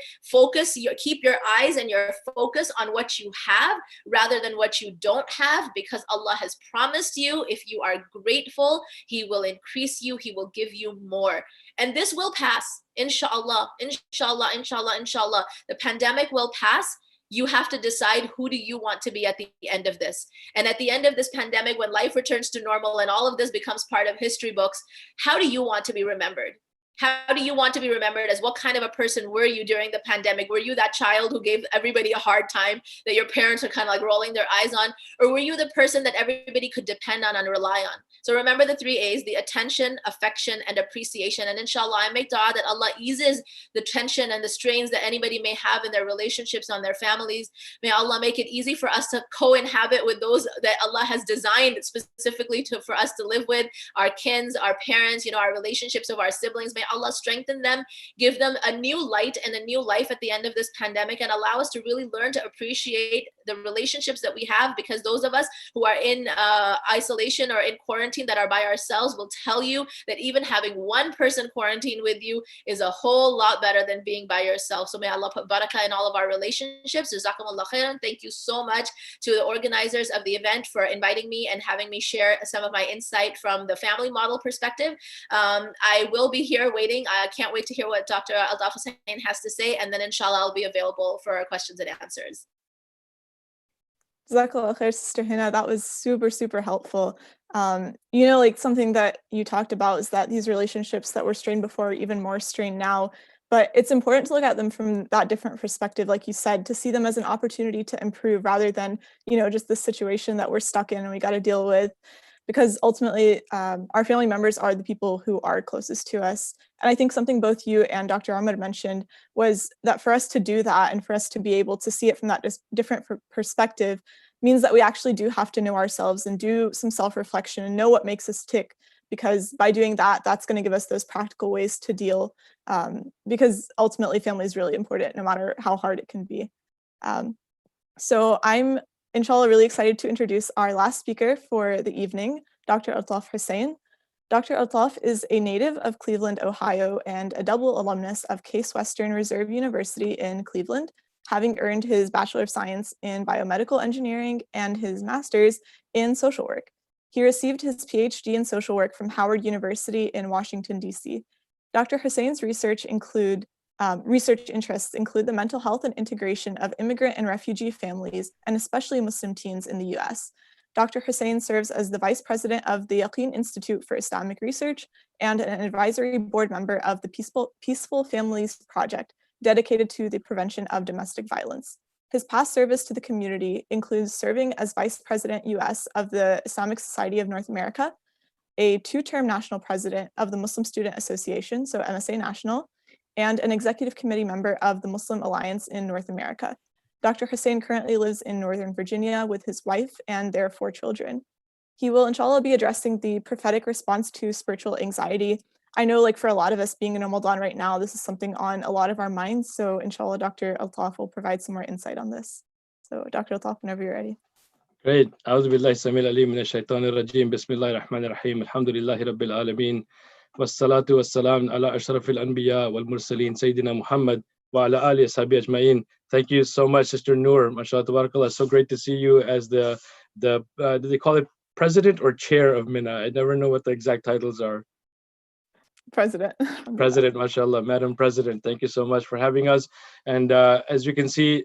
Keep your eyes and your focus on what you have rather than what you don't have, because Allah has promised you, if you are grateful, He will increase you, He will give you more. And this will pass, inshallah, inshallah, inshallah, inshallah. The pandemic will pass. You have to decide, who do you want to be at the end of this? And at the end of this pandemic, when life returns to normal and all of this becomes part of history books, how do you want to be remembered? How do you want to be remembered? As what kind of a person were you during the pandemic? Were you that child who gave everybody a hard time that your parents are kind of like rolling their eyes on? Or were you the person that everybody could depend on and rely on? So remember the 3 A's, the attention, affection, and appreciation. And inshallah, I make dua that Allah eases the tension and the strains that anybody may have in their relationships, on their families. May Allah make it easy for us to co-inhabit with those that Allah has designed specifically for us to live with, our kins, our parents, our relationships of our siblings. May Allah strengthen them, give them a new light and a new life at the end of this pandemic, and allow us to really learn to appreciate the relationships that we have, because those of us who are in isolation or in quarantine that are by ourselves will tell you that even having one person quarantined with you is a whole lot better than being by yourself. So may Allah put barakah in all of our relationships. Jazakumullah khairan. Thank you so much to the organizers of the event for inviting me and having me share some of my insight from the family model perspective. I will be here waiting. I can't wait to hear what Dr. Altaf Hussain has to say, and then inshallah I'll be available for questions and answers. Jazakallah khair, Sister Hina. That was super, super helpful. Something that you talked about is that these relationships that were strained before are even more strained now. But it's important to look at them from that different perspective, like you said, to see them as an opportunity to improve rather than, just the situation that we're stuck in and we got to deal with. Because ultimately, our family members are the people who are closest to us. And I think something both you and Dr. Ahmed mentioned was that for us to do that and for us to be able to see it from that different perspective means that we actually do have to know ourselves and do some self-reflection and know what makes us tick. Because by doing that, that's going to give us those practical ways to deal. Because ultimately, family is really important, no matter how hard it can be. So I'm inshallah, really excited to introduce our last speaker for the evening, Dr. Altaf Hussain. Dr. Altaf is a native of Cleveland, Ohio, and a double alumnus of Case Western Reserve University in Cleveland, having earned his Bachelor of Science in Biomedical Engineering and his Master's in Social Work. He received his PhD in Social Work from Howard University in Washington, D.C. Dr. Hussain's research interests include the mental health and integration of immigrant and refugee families, and especially Muslim teens in the U.S. Dr. Hussain serves as the Vice President of the Yaqeen Institute for Islamic Research and an advisory board member of the Peaceful Families Project, dedicated to the prevention of domestic violence. His past service to the community includes serving as Vice President U.S. of the Islamic Society of North America, a 2-term national president of the Muslim Student Association, so MSA National, and an executive committee member of the Muslim Alliance in North America. Dr. Hussain currently lives in Northern Virginia with his wife and their 4 children. He will inshallah be addressing the prophetic response to spiritual anxiety, I know like for a lot of us being in Ramadan right now, this is something on a lot of our minds. So inshallah, Dr. Altaf will provide some more insight on this. So Dr. Altaf, whenever you're ready. Great. أعوذ بالله السميع العليم من الشيطان الرجيم بسم الله الرحمن الرحيم الحمد لله رب العالمين والصلاة والسلام على أشرف الأنبياء والمرسلين سيدنا محمد وعلى آله وصحبه أجمعين. Thank you so much, Sister Noor. MashaAllah, tabarakallah. So great to see you as the do they call it president or chair of MYNA? I never know what the exact titles are. President. President, mashallah, Madam President, thank you so much for having us. And as you can see,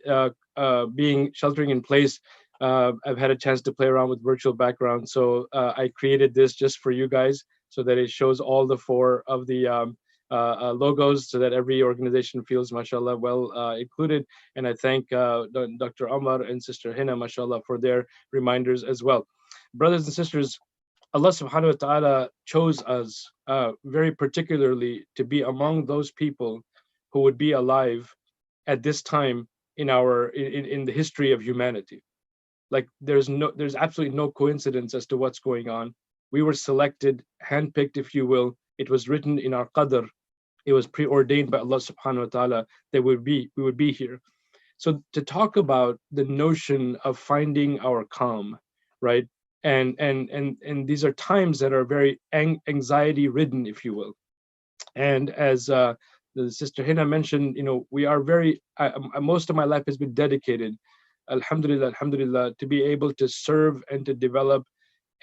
being sheltering in place, I've had a chance to play around with virtual background. So I created this just for you guys so that it shows all the four of the logos so that every organization feels, mashallah, well included. And I thank Dr. Omar and Sister Hina, mashallah, for their reminders as well. Brothers and sisters, Allah subhanahu wa ta'ala chose us very particularly to be among those people who would be alive at this time in the history of humanity. Like there's absolutely no coincidence as to what's going on. We were selected, handpicked, if you will. It was written in our qadr. It was preordained by Allah subhanahu wa ta'ala that we would be here. So to talk about the notion of finding our calm, right? And these are times that are very anxiety ridden, if you will. And as the Sister Hina mentioned, we are very most of my life has been dedicated, alhamdulillah, to be able to serve and to develop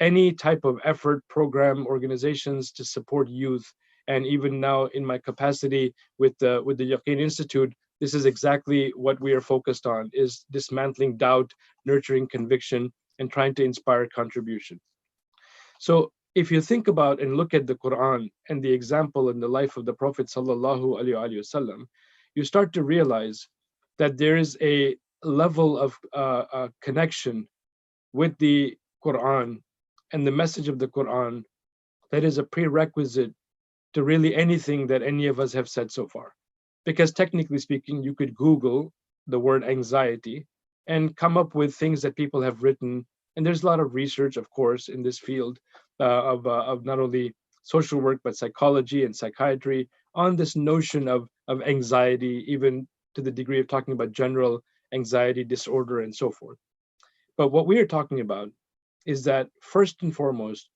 any type of effort, program, organizations to support youth. And even now in my capacity with the Yaqeen Institute, this is exactly what we are focused on, is dismantling doubt, nurturing conviction, and trying to inspire contribution. So if you think about and look at the Quran and the example in the life of the Prophet sallallahu alaihi wasallam, you start to realize that there is a level of connection with the Quran and the message of the Quran that is a prerequisite to really anything that any of us have said so far. Because technically speaking, you could Google the word anxiety and come up with things that people have written. And there's a lot of research, of course, in this field of not only social work, but psychology and psychiatry on this notion of anxiety, even to the degree of talking about general anxiety disorder and so forth. But what we are talking about is that first and foremost,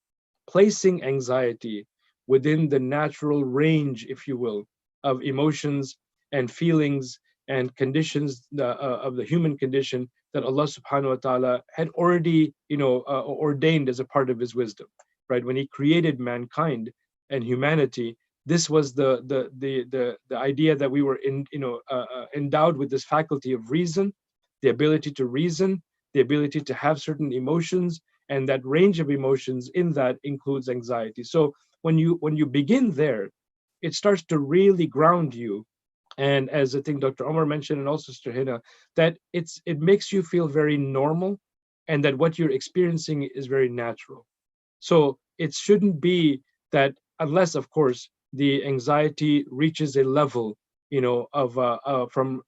placing anxiety within the natural range, if you will, of emotions and feelings and conditions of the human condition that Allah subhanahu wa ta'ala had already ordained as a part of his wisdom, right? When he created mankind and humanity, this was the idea that we were endowed with this faculty of reason, the ability to reason, the ability to have certain emotions, and that range of emotions in that includes anxiety. So when you begin there, it starts to really ground you. And as I think Dr. Omar mentioned, and also Sister Hina, that it makes you feel very normal, and that what you're experiencing is very natural. So it shouldn't be that, unless, of course, the anxiety reaches a level, of from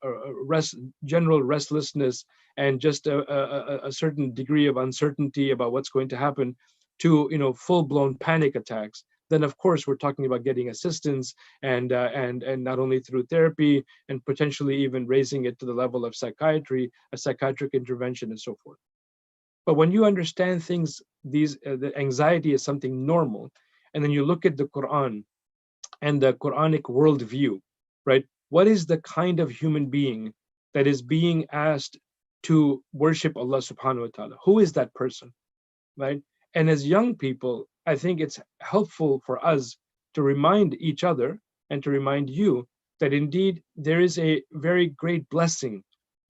general restlessness and just a certain degree of uncertainty about what's going to happen, to full-blown panic attacks. Then of course we're talking about getting assistance and not only through therapy and potentially even raising it to the level of psychiatry, a psychiatric intervention and so forth. But when you understand things, the anxiety is something normal, and then you look at the Quran and the Quranic worldview, right? What is the kind of human being that is being asked to worship Allah subhanahu wa ta'ala? Who is that person, right? And as young people, I think it's helpful for us to remind each other and to remind you that indeed there is a very great blessing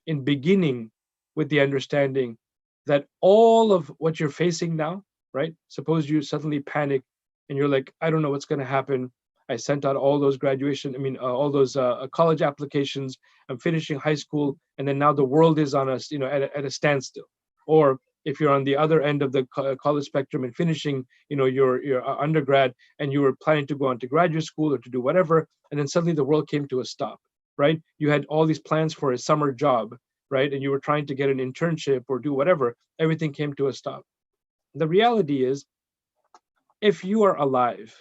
in beginning with the understanding that all of what you're facing now, right? Suppose you suddenly panic and you're like, I don't know what's going to happen. I sent out all those all those college applications. I'm finishing high school, and then now the world is on us, at a standstill. Or if you're on the other end of the college spectrum and finishing, your undergrad, and you were planning to go on to graduate school or to do whatever, and then suddenly the world came to a stop, right? You had all these plans for a summer job, right? And you were trying to get an internship or do whatever. Everything came to a stop. The reality is, if you are alive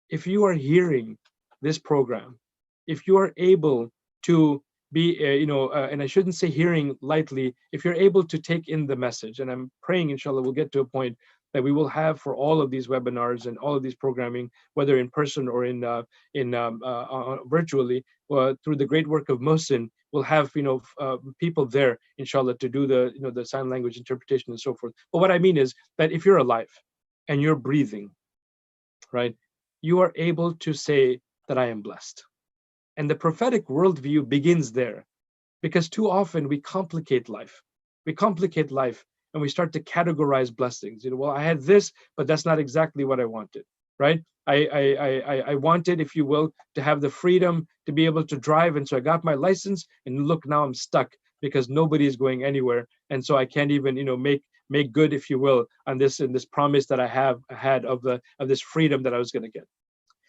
if you are hearing this program, if you are able to be, and I shouldn't say hearing lightly, if you're able to take in the message, and I'm praying, inshallah, we'll get to a point that we will have for all of these webinars and all of these programming, whether in person or virtually, through the great work of Mohsin, we'll have people there, inshallah, to do the sign language interpretation and so forth. But what I mean is that if you're alive and you're breathing, right, you are able to say that I am blessed. And the prophetic worldview begins there, because too often we complicate life. We complicate life and we start to categorize blessings. Well, I had this, but that's not exactly what I wanted, right? I wanted, if you will, to have the freedom to be able to drive, and so I got my license, and look, now I'm stuck because nobody is going anywhere, and so I can't even make good, if you will, on this promise that I had of this freedom that I was going to get.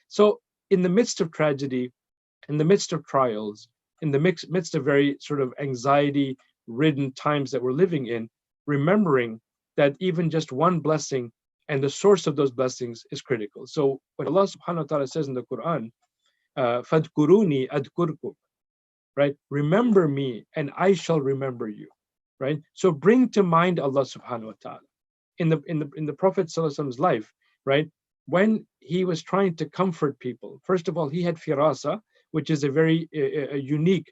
So in the midst of tragedy, in the midst of trials, in the midst of very sort of anxiety-ridden times that we're living in, remembering that even just one blessing and the source of those blessings is critical. So when Allah subhanahu wa ta'ala says in the Quran, فَاذْكُرُونِي أَذْكُرْكُمْ, right? Remember me and I shall remember you, right? So bring to mind Allah subhanahu wa ta'ala. In the Prophet sallallahu alaihi wasallam's life, right? When he was trying to comfort people, first of all, he had firasa, which is a very unique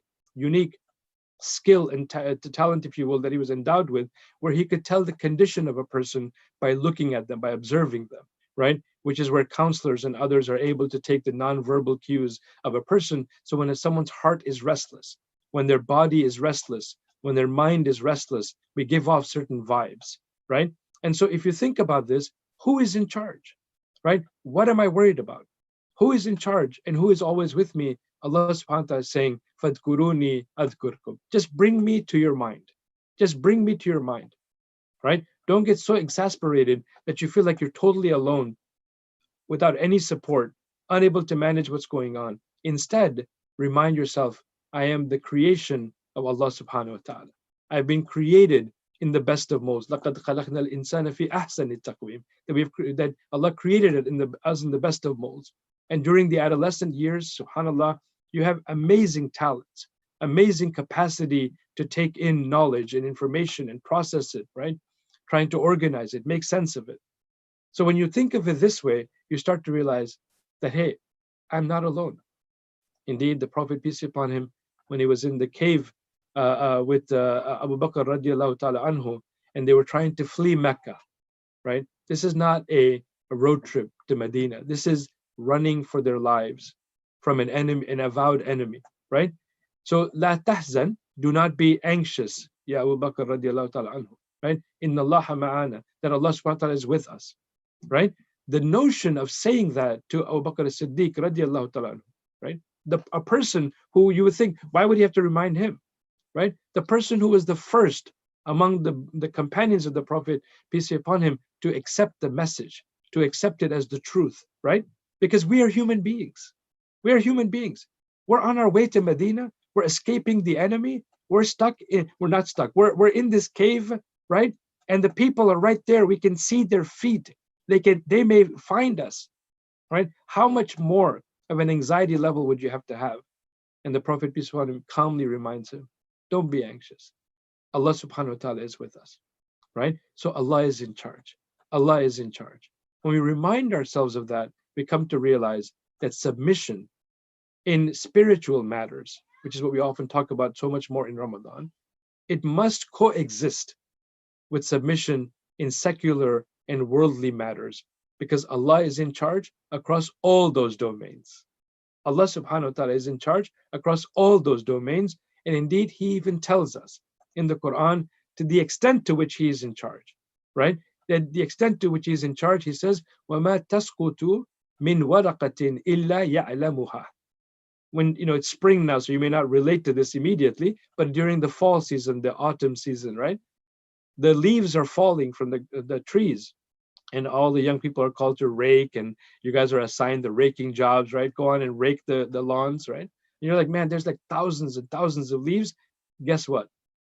skill and talent, if you will, that he was endowed with, where he could tell the condition of a person by looking at them, by observing them, right? Which is where counselors and others are able to take the nonverbal cues of a person. So when someone's heart is restless, when their body is restless, when their mind is restless, we give off certain vibes, right? And so if you think about this, who is in charge, right? What am I worried about? Who is in charge and who is always with me? Allah subhanahu wa ta'ala is saying, Fadkuruni adkurkum. Just bring me to your mind. Just bring me to your mind, right? Don't get so exasperated that you feel like you're totally alone, without any support, unable to manage what's going on. Instead, remind yourself, I am the creation of Allah subhanahu wa ta'ala. I've been created in the best of molds. لَقَدْ خَلَقْنَا الْإِنسَانَ فِي أَحْسَنِ التَّقْوِيمِ. That Allah created us in the best of molds. And during the adolescent years, subhanAllah, you have amazing talents, amazing capacity to take in knowledge and information and process it, right? Trying to organize it, make sense of it. So when you think of it this way, you start to realize that, hey, I'm not alone. Indeed, the Prophet, peace be upon him, when he was in the cave with Abu Bakr radiallahu ta'ala anhu, and they were trying to flee Mecca, right? This is not a road trip to Medina. This is running for their lives from an enemy, an avowed enemy, right? So, la tahzan, do not be anxious, ya Abu Bakr radiallahu ta'ala anhu, right? Inna Allah ma'ana, that Allah subhanahu wa ta'ala is with us, right? The notion of saying that to Abu Bakr as-Siddiq radiallahu ta'ala anhu, right? A person who you would think, why would he have to remind him, right? The person who was the first among the companions of the Prophet, peace be upon him, to accept the message, to accept it as the truth, right? Because we are human beings. We are human beings. We're on our way to Medina. We're escaping the enemy. We're not stuck. We're in this cave, right? And the people are right there. We can see their feet. They may find us, right? How much more of an anxiety level would you have to have? And the Prophet, peace be upon him, calmly reminds him, don't be anxious. Allah subhanahu wa ta'ala is with us, right? So Allah is in charge. Allah is in charge. When we remind ourselves of that, we come to realize that submission in spiritual matters, which is what we often talk about so much more in Ramadan, it must coexist with submission in secular and worldly matters, because Allah is in charge across all those domains. Allah subhanahu wa ta'ala is in charge across all those domains, and indeed He even tells us in the Quran to the extent to which He is in charge, right? That the extent to which He is in charge, He says, وَمَا تَسْقُطُ مِنْ وَرَقَةٍ إِلَّا يَعْلَمُهَا. When it's spring now, so you may not relate to this immediately, but during the fall season, the autumn season, right? The leaves are falling from the trees, and all the young people are called to rake, and you guys are assigned the raking jobs, right? Go on and rake the lawns, right? And you're like, man, there's like thousands and thousands of leaves. Guess what?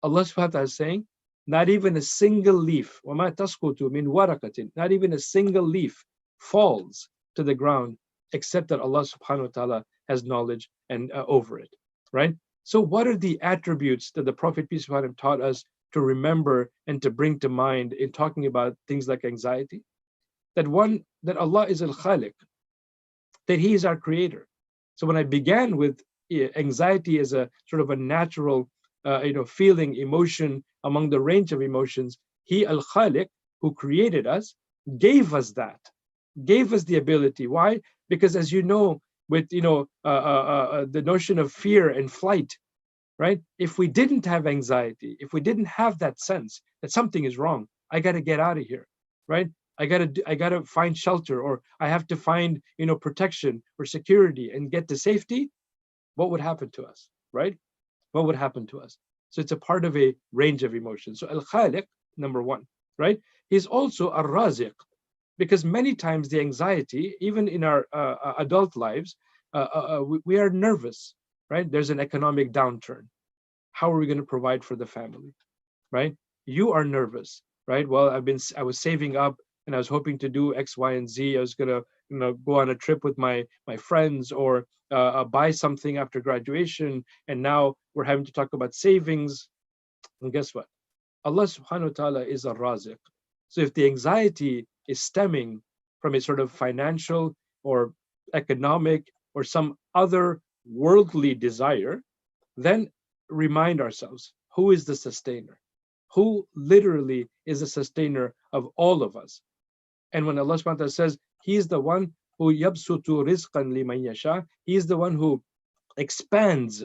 Allah subhanahu wa ta'ala is saying, not even a single leaf, وَمَا تَسْقُطُ مِنْ وَرَقَةٍ, not even a single leaf falls to the ground except that Allah subhanahu wa ta'ala has knowledge and over it, right? So what are the attributes that the Prophet peace be upon him taught us to remember and to bring to mind in talking about things like anxiety? That Allah is al-Khaliq, that He is our creator. So when I began with anxiety as a sort of a natural feeling, emotion among the range of emotions, He al-Khaliq, who created us, gave us that, gave us the ability. Why? Because as you know, with the notion of fear and flight, right? If we didn't have anxiety, if we didn't have that sense that something is wrong, I got to get out of here, right? I gotta find shelter, or I have to find protection or security and get to safety. What would happen to us, right? What would happen to us? So it's a part of a range of emotions. So al-Khaliq, number one, right? He's also a Raziq, because many times the anxiety, even in our adult lives, we are nervous, right? There's an economic downturn. How are we going to provide for the family, right? You are nervous, right? Well, I was saving up and I was hoping to do X, Y, and Z. I was gonna, go on a trip with my friends, or buy something after graduation, and now we're having to talk about savings. And guess what? Allah subhanahu wa ta'ala is a raziq. So if the anxiety is stemming from a sort of financial or economic or some other worldly desire, then remind ourselves, who is the sustainer? Who literally is the sustainer of all of us? And when Allah subhanahu wa ta'ala says He is the one who yabsutu rizqan liman yasha, He is the one who expands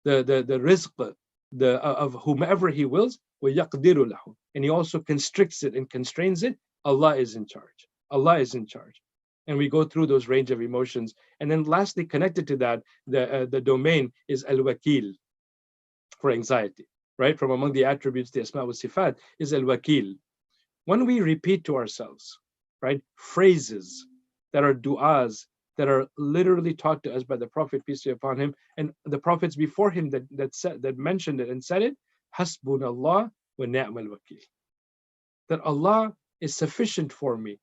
the rizq of whomever He wills, وَيَقْدِرُ لَهُ, and He also constricts it and constrains it. Allah is in charge. Allah is in charge. And we go through those range of emotions. And then lastly, connected to that, the domain is al-wakil, for anxiety, right? From among the attributes, the asma wa sifat, is al-wakil. When we repeat to ourselves, right, phrases that are du'as, that are literally taught to us by the Prophet, peace be upon him, and the prophets before him that mentioned it and said it, hasbunallah wa ni'mal wakil. That Allah is sufficient for me,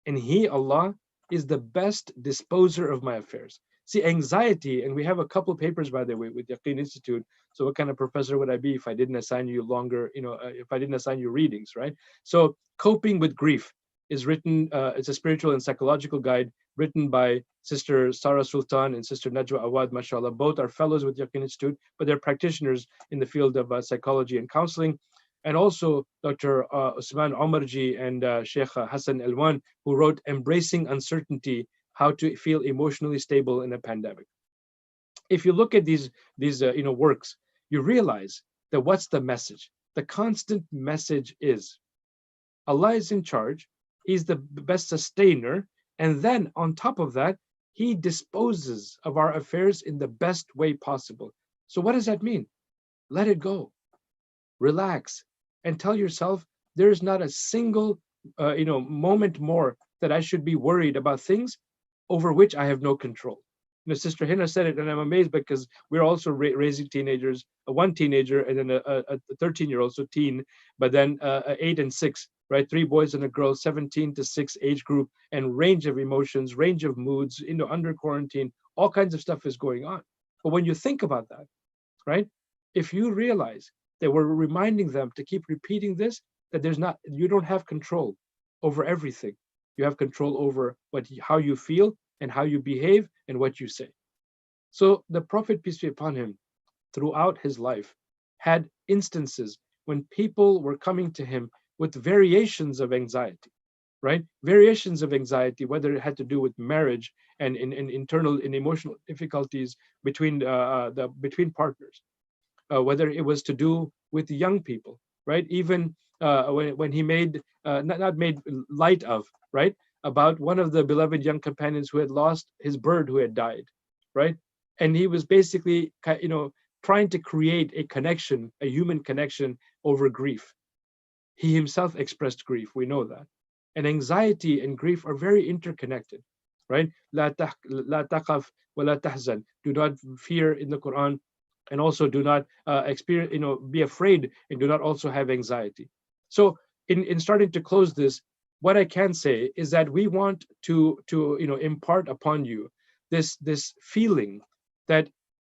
and He, Allah, is the best disposer of my affairs. See, anxiety, and we have a couple papers, by the way, with Yaqeen Institute. So what kind of professor would I be if I didn't assign you longer, if I didn't assign you readings, right? So coping with grief is written, it's a spiritual and psychological guide written by Sister Sarah Sultan and Sister Najwa Awad, mashallah. Both are fellows with Yaqeen Institute, but they're practitioners in the field of psychology and counseling. And also Dr. Usman Omarji and Sheikh Hassan Elwan, who wrote Embracing Uncertainty, How to Feel Emotionally Stable in a Pandemic. If you look at these works, you realize that what's the message? The constant message is Allah is in charge, He's the best sustainer, and then on top of that, He disposes of our affairs in the best way possible. So what does that mean? Let it go. Relax and tell yourself there is not a single moment more that I should be worried about things over which I have no control. Sister Hina said it, and I'm amazed because we're also raising teenagers, one teenager and then a 13-year-old, so teen, but then 8 and 6, right? 3 boys and a girl, 17 to 6 age group, and range of emotions, range of moods, under quarantine, all kinds of stuff is going on. But when you think about that, right? If you realize that we're reminding them to keep repeating this, that you don't have control over everything. You have control over how you feel and how you behave and what you say. So the Prophet, peace be upon him, throughout his life, had instances when people were coming to him with variations of anxiety, right? Variations of anxiety, whether it had to do with marriage and in internal and emotional difficulties between partners, whether it was to do with young people, right? Even when he made not made light of, right, about one of the beloved young companions who had lost his bird, who had died, right? And he was basically trying to create a connection, a human connection over grief. He himself expressed grief, we know that. And anxiety and grief are very interconnected, right? La taqaf wa la tahzan. Do not fear in the Quran, and also do not be afraid, and do not also have anxiety. So in starting to close this, what I can say is that we want to impart upon you this feeling that,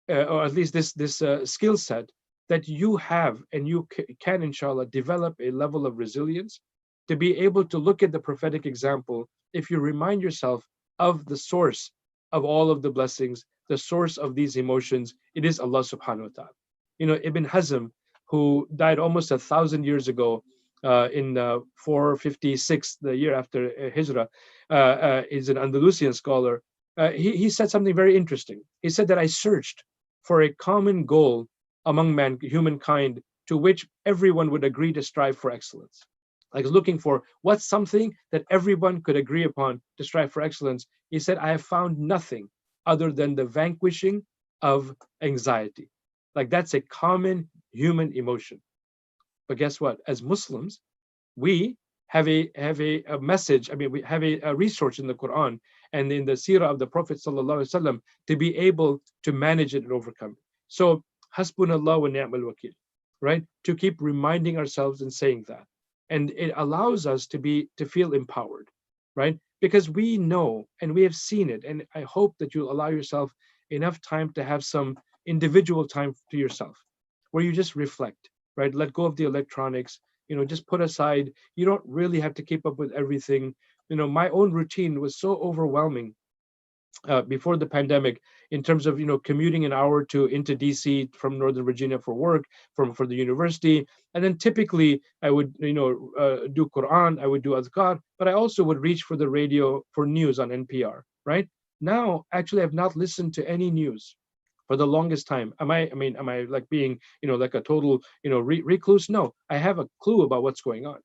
or at least this skill set that you have, and you can inshallah develop a level of resilience to be able to look at the prophetic example. If you remind yourself of the source of all of the blessings, the source of these emotions, it is Allah subhanahu wa ta'ala. Ibn Hazm, who died almost 1,000 years ago, in 456, the year after Hijrah, is an Andalusian scholar. He said something very interesting. He said that I searched for a common goal among humankind to which everyone would agree to strive for excellence. Like looking for what's something that everyone could agree upon to strive for excellence. He said, I have found nothing other than the vanquishing of anxiety. Like that's a common human emotion. But guess what? As Muslims, we have a message. I mean, we have a resource in the Quran and in the seerah of the Prophet ﷺ to be able to manage it and overcome it. So, hasbunallah wa ni'mal wakil, right? To keep reminding ourselves and saying that, and it allows us to feel empowered, right? Because we know and we have seen it, and I hope that you'll allow yourself enough time to have some individual time to yourself, where you just reflect, right? Let go of the electronics. Just put aside. You don't really have to keep up with everything. My own routine was so overwhelming before the pandemic, in terms of commuting an hour into DC from Northern Virginia for work, for the university, and then typically I would do Quran, I would do Adhkar, but I also would reach for the radio for news on NPR. Right now, actually, I've not listened to any news for the longest time. Am I like being like a total recluse? No, I have a clue about what's going on,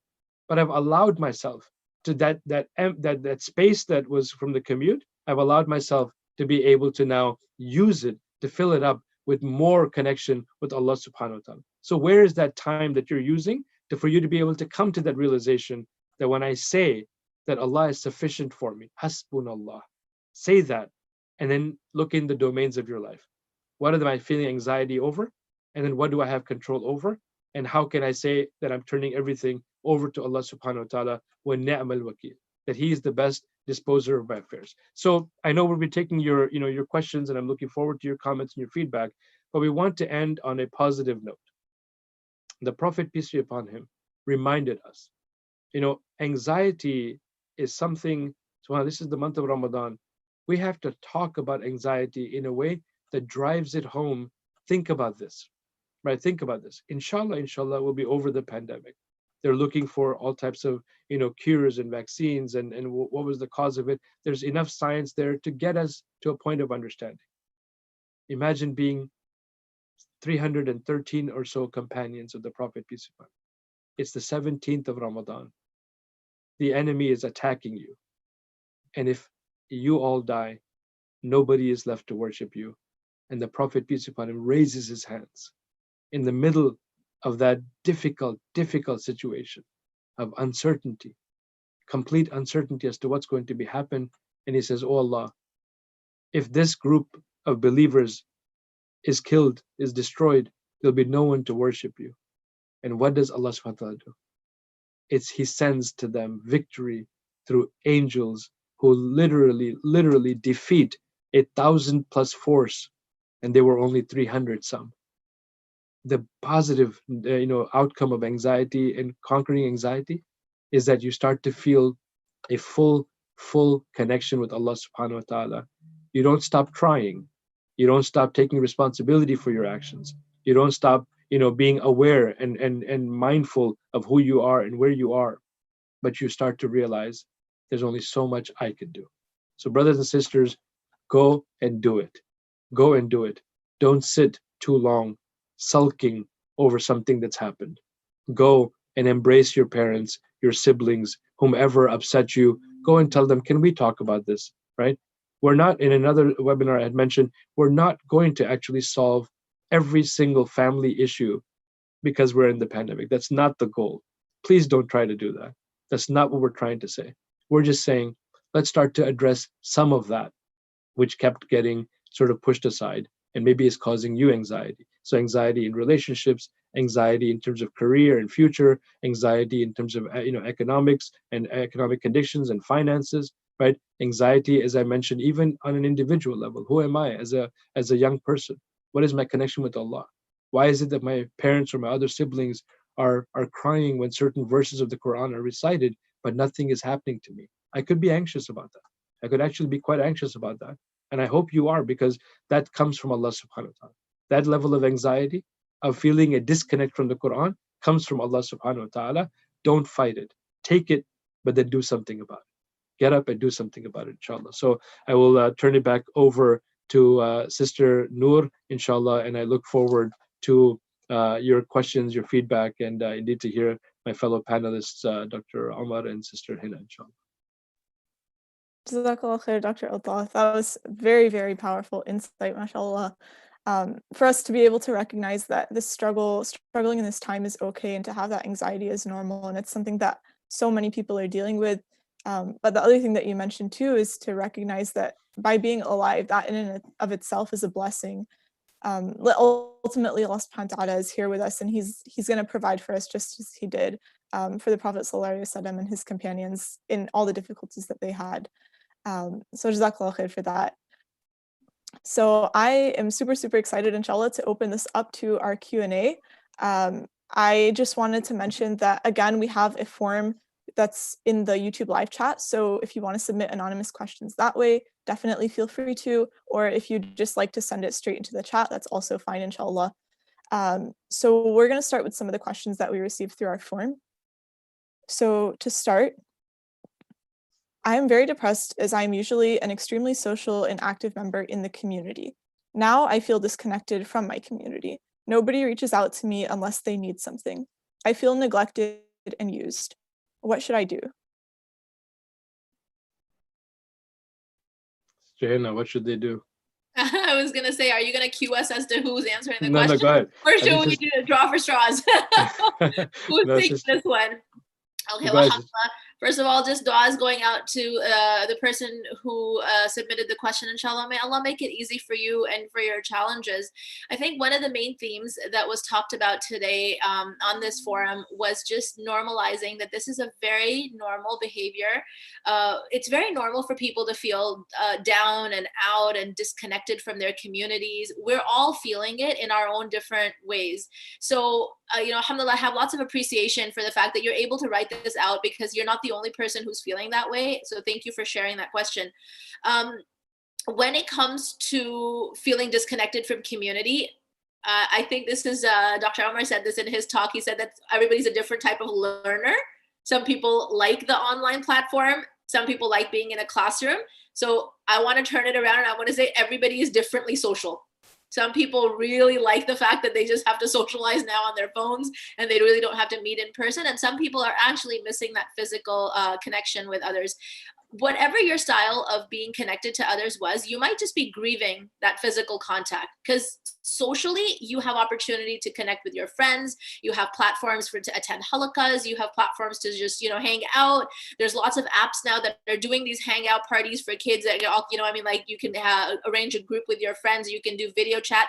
but I've allowed myself to that space that was from the commute. I've allowed myself to be able to now use it to fill it up with more connection with Allah subhanahu wa ta'ala. So where is that time that you're using for you to be able to come to that realization that when I say that Allah is sufficient for me, hasbunallah, say that, and then look in the domains of your life. What am I feeling anxiety over? And then what do I have control over? And how can I say that I'm turning everything over to Allah subhanahu wa ta'ala, wa ni'mal wakil, that He is the best disposer of my affairs. So I know we'll be taking your questions, and I'm looking forward to your comments and your feedback, but we want to end on a positive note. The Prophet, peace be upon him, reminded us, anxiety is something, so this is the month of Ramadan, we have to talk about anxiety in a way that drives it home. Think about this, right? Think about this. Inshallah, we'll be over the pandemic. They're looking for all types of, cures and vaccines, and what was the cause of it. There's enough science there to get us to a point of understanding. Imagine being 313 or so companions of the Prophet, peace be upon him. It's the 17th of Ramadan. The enemy is attacking you. And if you all die, nobody is left to worship you. And the Prophet, peace be upon him, raises his hands in the middle of that difficult situation of uncertainty, complete uncertainty as to what's going to happen. And he says, oh Allah, if this group of believers is killed, is destroyed, there'll be no one to worship you. And what does Allah subhanahu wa ta'ala do? He sends to them victory through angels who literally defeat 1,000+ force, and they were only 300 some. The positive outcome of anxiety and conquering anxiety is that you start to feel a full connection with Allah subhanahu wa ta'ala. You don't stop trying. You don't stop taking responsibility for your actions. You don't stop being aware and mindful of who you are and where you are, but you start to realize there's only so much I can do. So brothers and sisters, go and do it. Go and do it. Don't sit too long sulking over something that's happened. Go and embrace your parents, your siblings, whomever upset you. Go and tell them, can we talk about this, right? We're not, in another webinar I had mentioned, we're not going to actually solve every single family issue because we're in the pandemic. That's not the goal. Please don't try to do that. That's not what we're trying to say. We're just saying, let's start to address some of that, which kept getting sort of pushed aside and maybe is causing you anxiety. So anxiety in relationships, anxiety in terms of career and future, anxiety in terms of economics and economic conditions and finances, right? Anxiety, as I mentioned, even on an individual level. Who am I as a young person? What is my connection with Allah? Why is it that my parents or my other siblings are crying when certain verses of the Quran are recited, but nothing is happening to me? I could be anxious about that. I could actually be quite anxious about that. And I hope you are, because that comes from Allah subhanahu wa ta'ala. That level of anxiety, of feeling a disconnect from the Quran, comes from Allah subhanahu wa ta'ala. Don't fight it. Take it, but then do something about it. Get up and do something about it, inshallah. So I will turn it back over to Sister Noor, inshallah, and I look forward to your questions, your feedback, and indeed to hear my fellow panelists, Dr. Omar and Sister Hina, inshallah. Jazakallah khair, Dr. Altaf. That was very, very powerful insight, mashallah. For us to be able to recognize that this struggling in this time is okay, and to have that anxiety is normal, and it's something that so many people are dealing with. But the other thing that you mentioned too is to recognize that by being alive, that in and of itself is a blessing. Ultimately, Allah subhanahu wa ta'ala is here with us, and He's going to provide for us just as He did for the Prophet sallallahu alaihi wasallam and his companions in all the difficulties that they had. So Jazakallah khair for that. So I am super, super excited, inshallah, to open this up to our Q&A. I just wanted to mention that, again, we have a form that's in the YouTube live chat. So if you want to submit anonymous questions that way, definitely feel free to, or if you'd just like to send it straight into the chat, that's also fine, inshallah. So we're going to start with some of the questions that we received through our form. So to start, I am very depressed as I am usually an extremely social and active member in the community. Now I feel disconnected from my community. Nobody reaches out to me unless they need something. I feel neglected and used. What should I do? Jahina, what should they do? I was gonna say, are you gonna cue us as to who's answering the No, question? no, go ahead. Or should we do a draw for straws? Who's No, taking this one? Okay, Go well, ahead. first of all, just dua is going out to the person who submitted the question. Inshallah, may Allah make it easy for you and for your challenges. I think one of the main themes that was talked about today on this forum was just normalizing that this is a very normal behavior. It's very normal for people to feel down and out and disconnected from their communities. We're all feeling it in our own different ways. So, alhamdulillah, I have lots of appreciation for the fact that you're able to write this out, because you're not the only person who's feeling that way. So thank you for sharing that question. When it comes to feeling disconnected from community, I think this is, Dr. Omar said this in his talk. He said that everybody's a different type of learner. Some people like the online platform. Some people like being in a classroom. So I want to turn it around, and I want to say everybody is differently social. Some people really like the fact that they just have to socialize now on their phones and they really don't have to meet in person. And some people are actually missing that physical connection with others. Whatever your style of being connected to others was, you might just be grieving that physical contact, because socially you have opportunity to connect with your friends. You have platforms to attend halakas. You have platforms to just, hang out. There's lots of apps now that are doing these hangout parties for kids that, you can arrange a group with your friends. You can do video chat.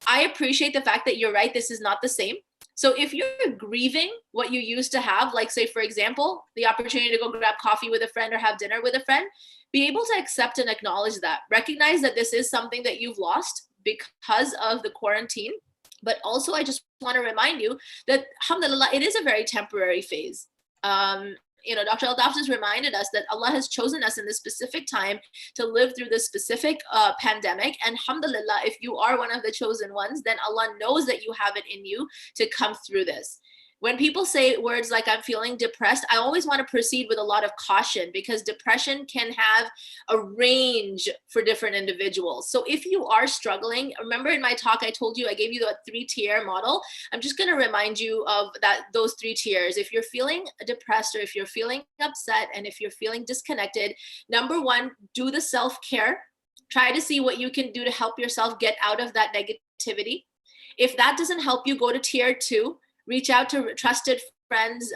I appreciate the fact that you're right. This is not the same. So if you're grieving what you used to have, like say, for example, the opportunity to go grab coffee with a friend or have dinner with a friend, be able to accept and acknowledge that. Recognize that this is something that you've lost because of the quarantine. But also, I just want to remind you that, alhamdulillah, it is a very temporary phase. Dr. Altaf just reminded us that Allah has chosen us in this specific time to live through this specific pandemic. And alhamdulillah, if you are one of the chosen ones, then Allah knows that you have it in you to come through this. When people say words like I'm feeling depressed, I always want to proceed with a lot of caution, because depression can have a range for different individuals. So if you are struggling, remember in my talk, I told you, I gave you the 3-tier model. I'm just going to remind you of those 3 tiers. If you're feeling depressed, or if you're feeling upset, and if you're feeling disconnected, number 1, do the self-care. Try to see what you can do to help yourself get out of that negativity. If that doesn't help you, go to tier 2. Reach out to trusted friends,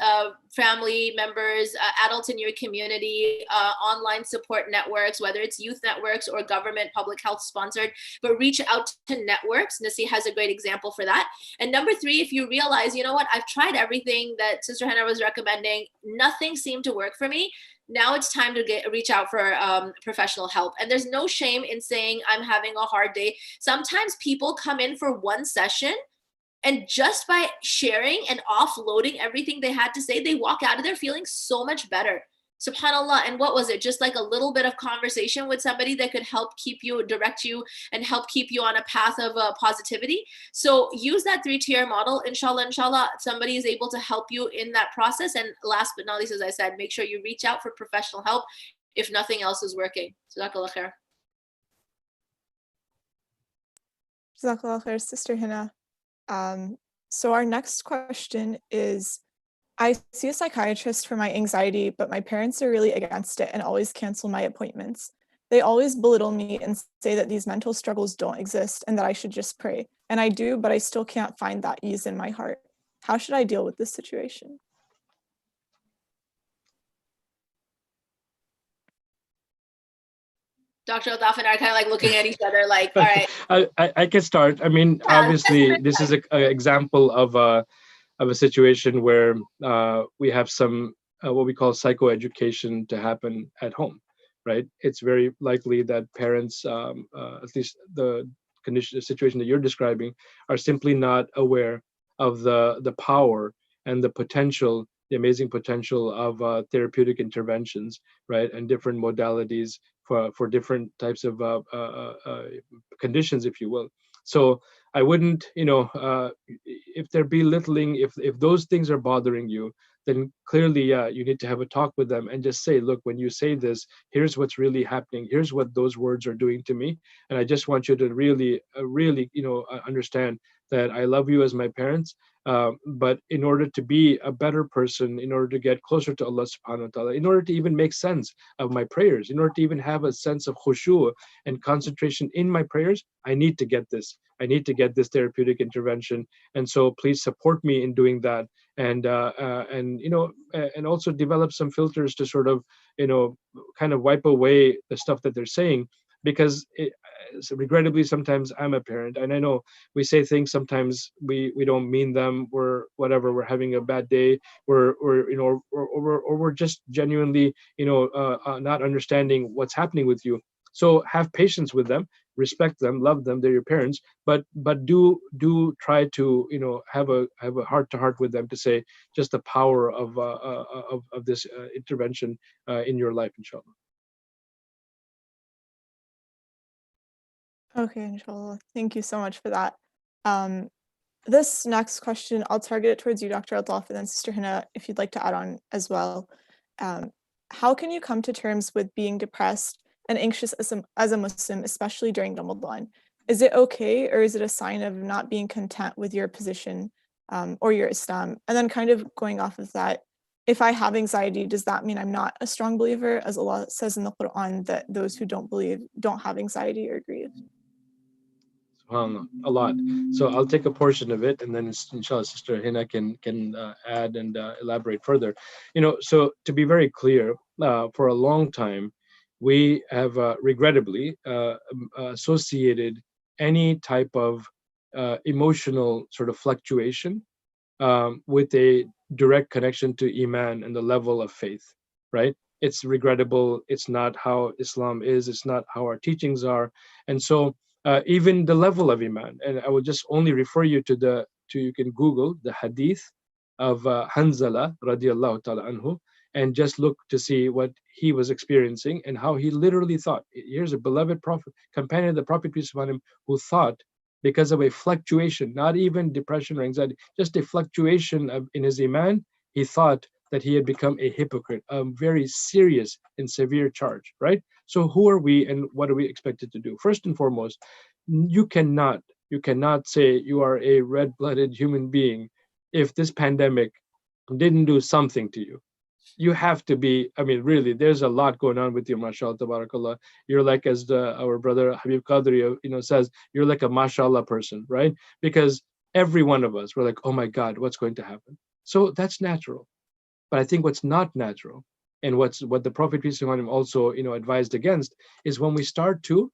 family members, adults in your community, online support networks, whether it's youth networks or government public health sponsored, but reach out to networks. Naseeha has a great example for that. And number three, if you realize, you know what, I've tried everything that Sister Hannah was recommending, nothing seemed to work for me. Now it's time to reach out for professional help. And there's no shame in saying I'm having a hard day. Sometimes people come in for one session, and just by sharing and offloading everything they had to say, they walk out of there feeling so much better. SubhanAllah. And what was it? Just like a little bit of conversation with somebody that could help keep you, direct you, and help keep you on a path of positivity. So use that 3-tier model. Inshallah, somebody is able to help you in that process. And last but not least, as I said, make sure you reach out for professional help if nothing else is working. Jazakallah khair. Jazakallah khair, Sister Hina. So our next question is, I see a psychiatrist for my anxiety, but my parents are really against it and always cancel my appointments. They always belittle me and say that these mental struggles don't exist and that I should just pray. And I do, but I still can't find that ease in my heart. How should I deal with this situation? Dr. Altaf and I are kind of like looking at each other like, all right. I can start. I mean, obviously, this is an example of a situation where we have some what we call psychoeducation to happen at home, right? It's very likely that parents, at least the situation that you're describing, are simply not aware of the power and the potential, the amazing potential of therapeutic interventions, right, and different modalities for different types of conditions, if you will. So I wouldn't, if they're belittling, if those things are bothering you, then clearly, you need to have a talk with them and just say, look, when you say this, here's what's really happening. Here's what those words are doing to me. And I just want you to really, understand that I love you as my parents. But in order to be a better person, in order to get closer to Allah subhanahu wa ta'ala, in order to even make sense of my prayers, in order to even have a sense of khushu' and concentration in my prayers, I need to get this. I need to get this therapeutic intervention. And so please support me in doing that. And also develop some filters to sort of, kind of wipe away the stuff that they're saying. Because regrettably, sometimes I'm a parent, and I know we say things sometimes we don't mean them. We're having a bad day. Or we're just genuinely not understanding what's happening with you. So have patience with them, respect them, love them. They're your parents, but do try to have a heart to heart with them to say just the power of this intervention in your life, inshallah. Okay, inshallah. Thank you so much for that. This next question, I'll target it towards you, Dr. Altaf, and then Sister Hina, if you'd like to add on as well. How can you come to terms with being depressed and anxious as a Muslim, especially during Ramadan? Is it okay, or is it a sign of not being content with your position or your Islam? And then kind of going off of that, if I have anxiety, does that mean I'm not a strong believer? As Allah says in the Quran that those who don't believe don't have anxiety or grief. A lot. So I'll take a portion of it, and then inshallah Sister Hina can add and elaborate further. So to be very clear, for a long time we have regrettably associated any type of emotional sort of fluctuation with a direct connection to Iman and the level of faith, right? It's regrettable. It's not how Islam is. It's not how our teachings are. And so even the level of Iman, and I will just only refer you to you can Google the hadith of Hanzala radiallahu ta'ala anhu, and just look to see what he was experiencing and how he literally thought. Here's a beloved prophet, companion of the Prophet, peace upon him, who thought because of a fluctuation, not even depression or anxiety, just a fluctuation in his Iman, he thought that he had become a hypocrite, a very serious and severe charge, right? So who are we and what are we expected to do? First and foremost, you cannot say you are a red-blooded human being if this pandemic didn't do something to you. You have to be, really, there's a lot going on with you, mashallah, tabarakallah. You're like, as our brother Habib Qadri, says, you're like a mashallah person, right? Because every one of us, we're like, oh my God, what's going to happen? So that's natural. But I think what's not natural, and what the Prophet peace be upon him also advised against, is when we start to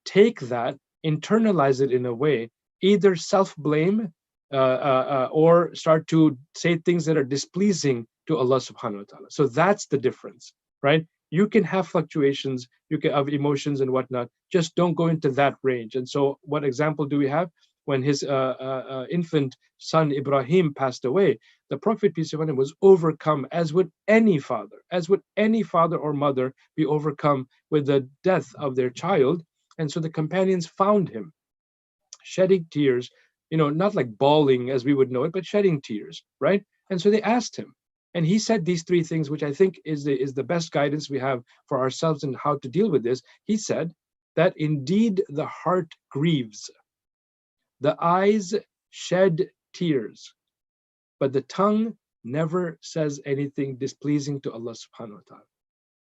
take that, internalize it in a way, either self-blame or start to say things that are displeasing to Allah subhanahu wa ta'ala. So that's the difference, right? You can have fluctuations, you can have emotions and whatnot, just don't go into that range. And so what example do we have? When his infant son Ibrahim passed away, the Prophet peace be upon him was overcome, as would any father or mother be overcome with the death of their child. And so the companions found him shedding tears, not like bawling as we would know it, but shedding tears, right? And so they asked him, and he said these three things, which I think is the best guidance we have for ourselves and how to deal with this. He said that indeed the heart grieves, the eyes shed tears, but the tongue never says anything displeasing to Allah subhanahu wa ta'ala.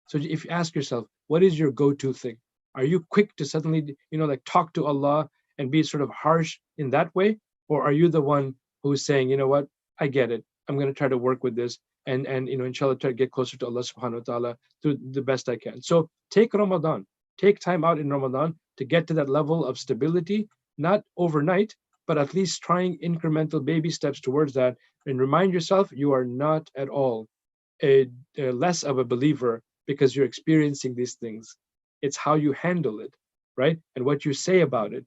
So if you ask yourself, what is your go-to thing? Are you quick to suddenly, like talk to Allah and be sort of harsh in that way? Or are you the one who's saying, you know what, I get it. I'm going to try to work with this and inshallah, try to get closer to Allah subhanahu wa ta'ala to the best I can. So take Ramadan, take time out in Ramadan to get to that level of stability, not overnight, but at least trying incremental baby steps towards that. And remind yourself, you are not at all a less of a believer because you're experiencing these things. It's how you handle it, right? And what you say about it,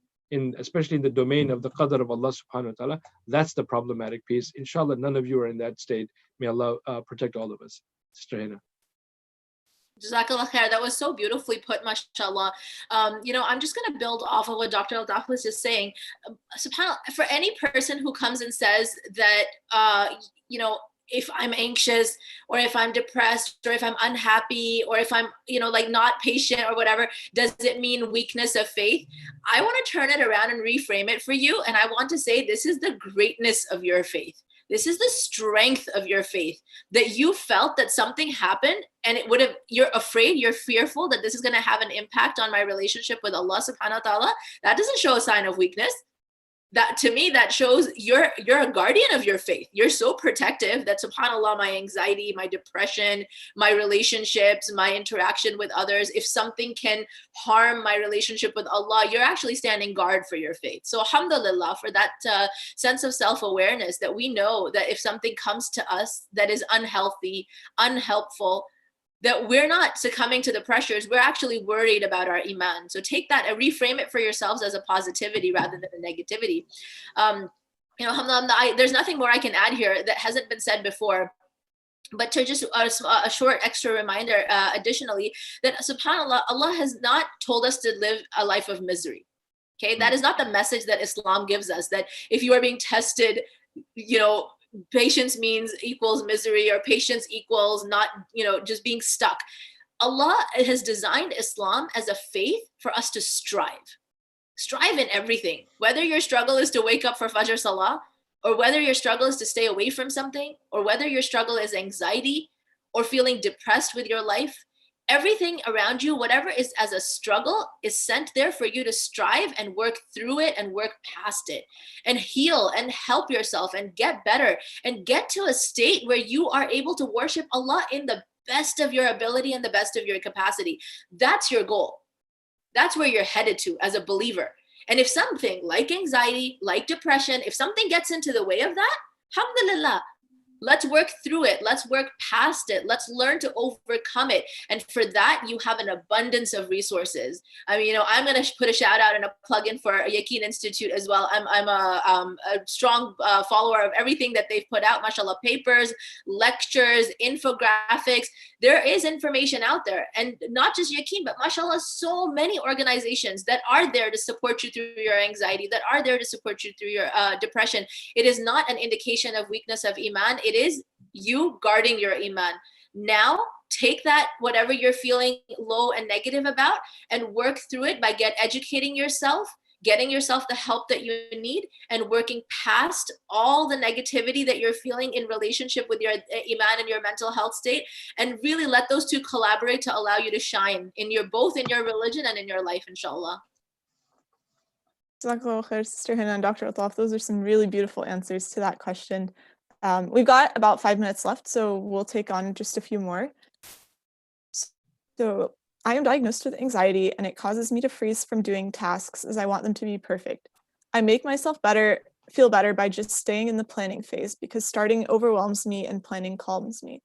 especially in the domain of the qadr of Allah subhanahu wa ta'ala, that's the problematic piece. Inshallah, none of you are in that state. May Allah protect all of us. Sister Hina. Jazakallah khair. That was so beautifully put, mashallah. I'm just going to build off of what Dr. Al-Daf was just saying. SubhanAllah, for any person who comes and says that, if I'm anxious or if I'm depressed or if I'm unhappy or if I'm, like not patient or whatever, does it mean weakness of faith? I want to turn it around and reframe it for you. And I want to say, this is the greatness of your faith. This is the strength of your faith, that you felt that something happened and you're afraid, you're fearful that this is going to have an impact on my relationship with Allah subhanahu wa ta'ala. That doesn't show a sign of weakness. That to me, that shows you're a guardian of your faith. You're so protective that subhanAllah, my anxiety, my depression, my relationships, my interaction with others, if something can harm my relationship with Allah, you're actually standing guard for your faith. So alhamdulillah for that sense of self-awareness, that we know that if something comes to us that is unhealthy, unhelpful, that we're not succumbing to the pressures, we're actually worried about our iman. So take that and reframe it for yourselves as a positivity rather than a negativity. There's nothing more I can add here that hasn't been said before. But to just a short extra reminder, additionally, that subhanAllah, Allah has not told us to live a life of misery. Okay, that is not the message that Islam gives us, that if you are being tested, patience equals misery, or patience equals not, just being stuck. Allah has designed Islam as a faith for us to strive in everything, whether your struggle is to wake up for Fajr Salah, or whether your struggle is to stay away from something, or whether your struggle is anxiety or feeling depressed with your life. Everything around you, whatever is as a struggle, is sent there for you to strive and work through it and work past it and heal and help yourself and get better and get to a state where you are able to worship Allah in the best of your ability and the best of your capacity. That's your goal. That's where you're headed to as a believer. And if something like anxiety, like depression, if something gets into the way of that, alhamdulillah, let's work through it. Let's work past it. Let's learn to overcome it. And for that, you have an abundance of resources. I mean, I'm going to put a shout out and a plug in for Yaqeen Institute as well. I'm a strong follower of everything that they've put out, mashallah, papers, lectures, infographics. There is information out there, and not just Yaqeen, but mashallah, so many organizations that are there to support you through your anxiety, that are there to support you through your depression. It is not an indication of weakness of iman. It is you guarding your iman. Now, take that, whatever you're feeling low and negative about, and work through it by educating yourself, getting yourself the help that you need, and working past all the negativity that you're feeling in relationship with your iman and your mental health state, and really let those two collaborate to allow you to shine both in your religion and in your life, inshallah. Jazakallah khair, Sister Hina and Dr. Altaf. Those are some really beautiful answers to that question. We've got about 5 minutes left, so we'll take on just a few more. So I am diagnosed with anxiety, and it causes me to freeze from doing tasks as I want them to be perfect. I make myself feel better by just staying in the planning phase because starting overwhelms me and planning calms me.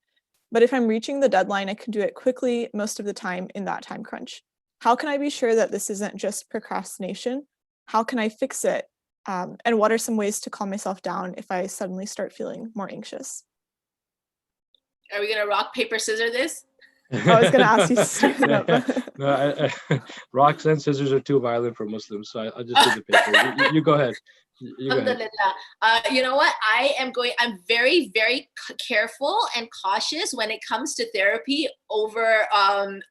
But if I'm reaching the deadline, I can do it quickly most of the time in that time crunch. How can I be sure that this isn't just procrastination? How can I fix it? And what are some ways to calm myself down if I suddenly start feeling more anxious? Are we gonna rock, paper, scissors this? I was going to ask you to start it up. No, rocks and scissors are too violent for Muslims, so I'll just do the paper. You go ahead. You go ahead. Alhamdulillah. You know what? I'm very, very careful and cautious when it comes to therapy over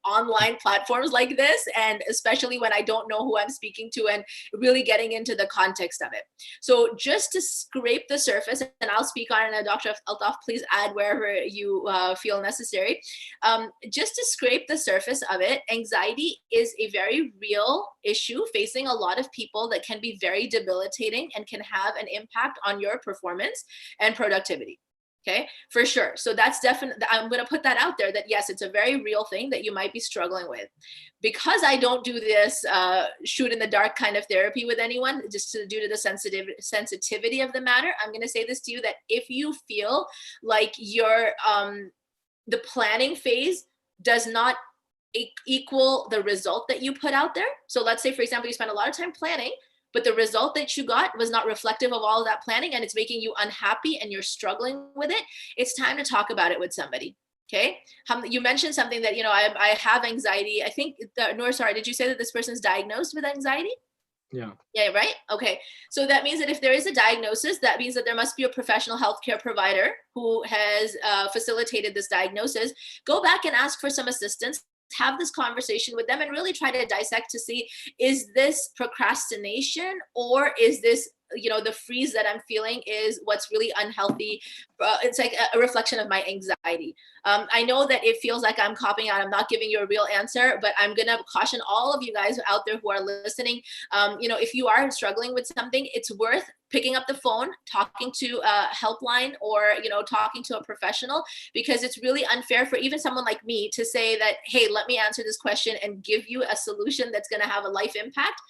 online platforms like this, and especially when I don't know who I'm speaking to and really getting into the context of it. So just to scrape the surface, and I'll speak on it, and Dr. Altaf, please add wherever you feel necessary. Just to scrape the surface of it, anxiety is a very real issue facing a lot of people that can be very debilitating and can have an impact on your performance and productivity. Okay, for sure. So that's definitely, I'm going to put that out there that yes, it's a very real thing that you might be struggling with. Because I don't do this shoot in the dark kind of therapy with anyone, just due to the sensitivity of the matter, I'm going to say this to you, that if you feel like your the planning phase does not equal the result that you put out there. So let's say, for example, you spend a lot of time planning, but the result that you got was not reflective of all of that planning, and it's making you unhappy and you're struggling with it. It's time to talk about it with somebody. Okay. You mentioned something that, I have anxiety. I think, Noor, sorry, did you say that this person's diagnosed with anxiety? Yeah. Yeah, right? Okay. So that means that if there is a diagnosis, that means that there must be a professional healthcare provider who has facilitated this diagnosis. Go back and ask for some assistance. Have this conversation with them and really try to dissect to see, is this procrastination, or is this, the freeze that I'm feeling is what's really unhealthy. It's like a reflection of my anxiety. I know that it feels like I'm copping out. I'm not giving you a real answer, but I'm going to caution all of you guys out there who are listening. If you are struggling with something, it's worth picking up the phone, talking to a helpline, or, talking to a professional, because it's really unfair for even someone like me to say that, hey, let me answer this question and give you a solution that's going to have a life impact.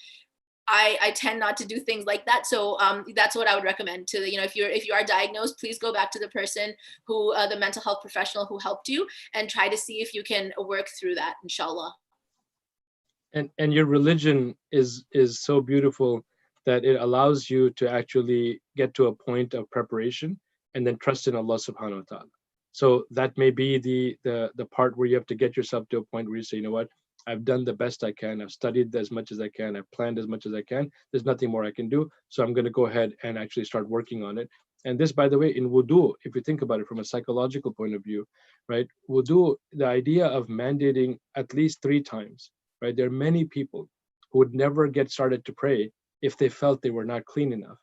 I tend not to do things like that. So that's what I would recommend to if you are diagnosed, please go back to the person who, the mental health professional who helped you, and try to see if you can work through that, inshallah. And your religion is so beautiful that it allows you to actually get to a point of preparation and then trust in Allah subhanahu wa ta'ala. So that may be the part where you have to get yourself to a point where you say, you know what, I've done the best I can. I've studied as much as I can. I've planned as much as I can. There's nothing more I can do. So I'm going to go ahead and actually start working on it. And this, by the way, in wudu, if you think about it from a psychological point of view, right? Wudu, the idea of mandating at least 3 times, right? There are many people who would never get started to pray if they felt they were not clean enough.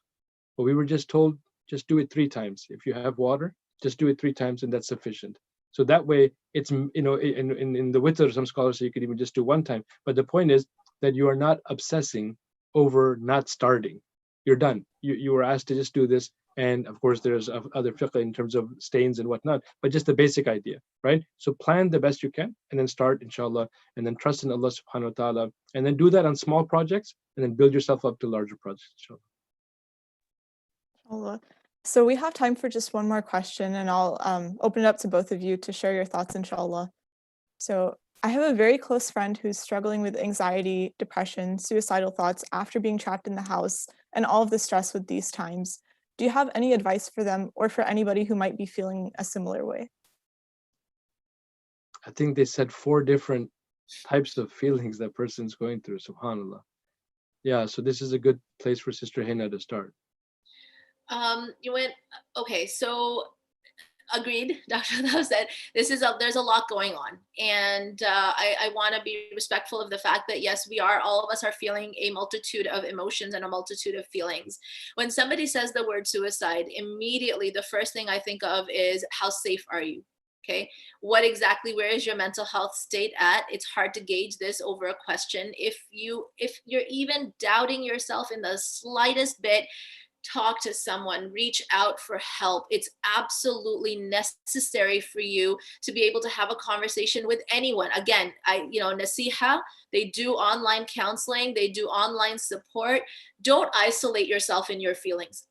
But we were just told, just do it 3 times. If you have water, just do it 3 times, and that's sufficient. So that way, it's, in the witr, some scholars say you could even just do 1 time. But the point is that you are not obsessing over not starting. You're done. You were asked to just do this. And of course, there's other fiqh in terms of stains and whatnot, but just the basic idea, right? So plan the best you can, and then start, inshallah, and then trust in Allah subhanahu wa ta'ala, and then do that on small projects, and then build yourself up to larger projects, inshallah. Inshallah. So we have time for just one more question, and I'll open it up to both of you to share your thoughts, inshallah. So I have a very close friend who's struggling with anxiety, depression, suicidal thoughts after being trapped in the house, and all of the stress with these times. Do you have any advice for them or for anybody who might be feeling a similar way? I think they said 4 different types of feelings that person's going through, subhanAllah. Yeah, so this is a good place for Sister Hina to start. Okay, so agreed. Dr. Altaf said there's a lot going on, and I want to be respectful of the fact that yes, all of us are feeling a multitude of emotions and a multitude of feelings. When somebody says the word suicide, immediately the first thing I think of is, how safe are you? Okay, where is your mental health state at? It's hard to gauge this over a question. If you're even doubting yourself in the slightest bit, talk to someone, reach out for help. It's absolutely necessary for you to be able to have a conversation with anyone. Again, Naseeha, they do online counseling, they do online support. Don't isolate yourself in your feelings.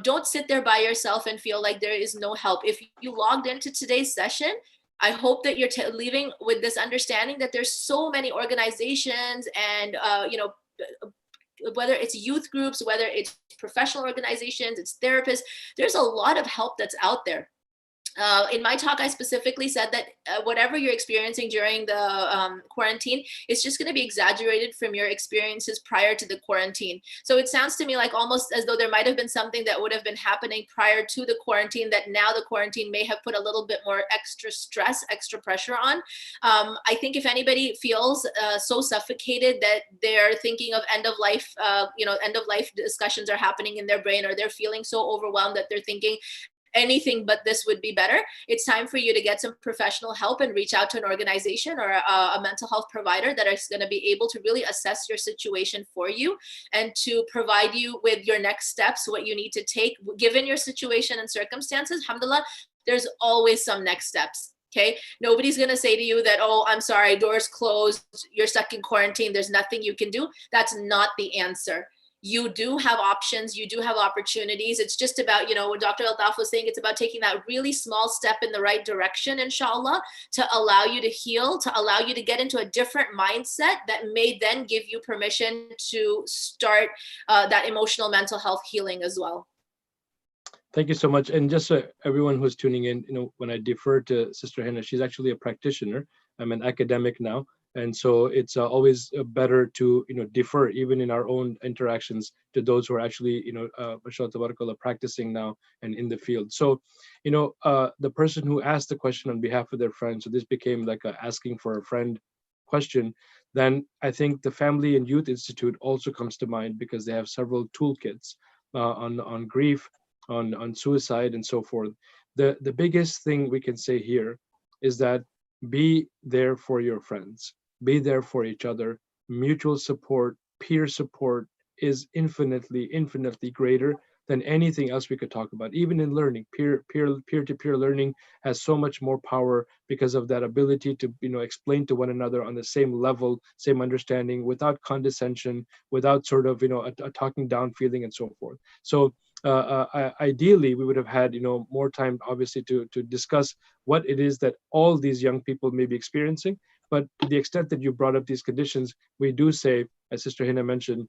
Don't sit there by yourself and feel like there is no help. If you logged into today's session, I hope that you're leaving with this understanding that there's so many organizations and, whether it's youth groups, whether it's professional organizations, it's therapists, there's a lot of help that's out there. In my talk, I specifically said that whatever you're experiencing during the quarantine, it's just going to be exaggerated from your experiences prior to the quarantine. So it sounds to me like almost as though there might have been something that would have been happening prior to the quarantine that now the quarantine may have put a little bit more extra stress, extra pressure on. I think if anybody feels so suffocated that they're thinking of end of life discussions are happening in their brain, or they're feeling so overwhelmed that they're thinking anything but this would be better, it's time for you to get some professional help and reach out to an organization or a mental health provider that is going to be able to really assess your situation for you and to provide you with your next steps, what you need to take given your situation and circumstances. Alhamdulillah, there's always some next steps. Okay, nobody's going to say to you that, oh, I'm sorry, doors closed, you're stuck in quarantine, there's nothing you can do. That's not the answer. You do have options, you do have opportunities. It's just about, what Dr. Altaf was saying, it's about taking that really small step in the right direction, inshallah, to allow you to heal, to allow you to get into a different mindset that may then give you permission to start that emotional mental health healing as well. Thank you so much. And just so everyone who's tuning in, when I defer to Sister Hina, she's actually a practitioner. I'm an academic now. And so it's always better to, defer even in our own interactions to those who are actually, mashallah tabarakallah, practicing now and in the field. So, the person who asked the question on behalf of their friend, so this became like a asking for a friend question, then I think the Family and Youth Institute also comes to mind because they have several toolkits on grief, on suicide and so forth. The biggest thing we can say here is that be there for your friends. Be there for each other. Mutual support, peer support is infinitely greater than anything else we could talk about. Even in learning, peer-to-peer learning has so much more power because of that ability to, explain to one another on the same level, same understanding, without condescension, without sort of, a talking down feeling and so forth. So ideally, we would have had, more time, obviously, to discuss what it is that all these young people may be experiencing. But to the extent that you brought up these conditions, we do say, as Sister Hina mentioned,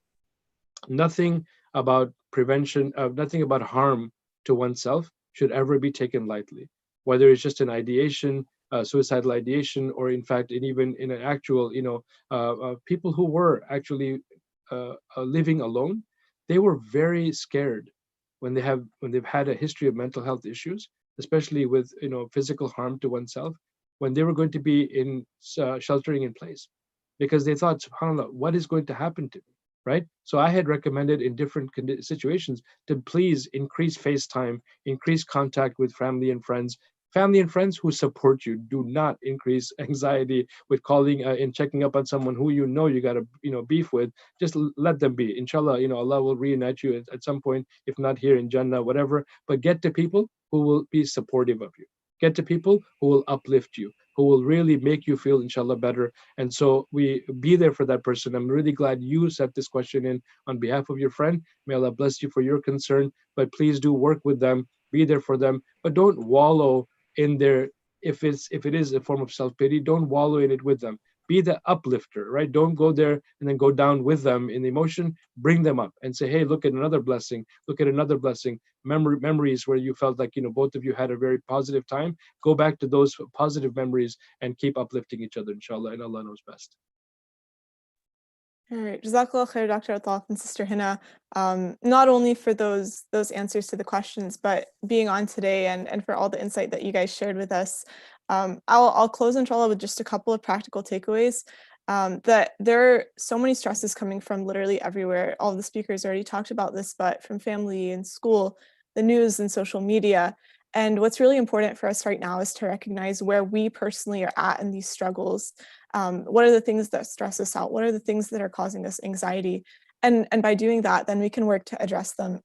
nothing about prevention, nothing about harm to oneself should ever be taken lightly. Whether it's just an ideation, suicidal ideation, or in fact, even in an actual, people who were actually living alone, they were very scared when they've had a history of mental health issues, especially with physical harm to oneself, when they were going to be in sheltering in place, because they thought, subhanAllah, what is going to happen to me, right? So I had recommended in different situations to please increase FaceTime, increase contact with family and friends who support you. Do not increase anxiety with calling and checking up on someone who you got a beef with. Just let them be. Inshallah, Allah will reunite you at some point, if not here in Jannah, whatever. But get to people who will be supportive of you. Get to people who will uplift you, who will really make you feel, inshallah, better. And so we be there for that person. I'm really glad you set this question in on behalf of your friend. May Allah bless you for your concern, but please do work with them, be there for them, but don't wallow in their, if it is a form of self-pity, don't wallow in it with them. Be the uplifter, right? Don't go there and then go down with them in the emotion. Bring them up and say, hey, look at another blessing. Look at another blessing. Memories where you felt like, both of you had a very positive time. Go back to those positive memories and keep uplifting each other, inshallah, and Allah knows best. All right, Jazakallah khair, Dr. Altaf and Sister Hina, not only for those answers to the questions, but being on today and for all the insight that you guys shared with us. I'll close, inshallah, with just a couple of practical takeaways. That there are so many stresses coming from literally everywhere. All of the speakers already talked about this, but from family and school, the news and social media. And what's really important for us right now is to recognize where we personally are at in these struggles. What are the things that stress us out? What are the things that are causing us anxiety? And by doing that, then we can work to address them.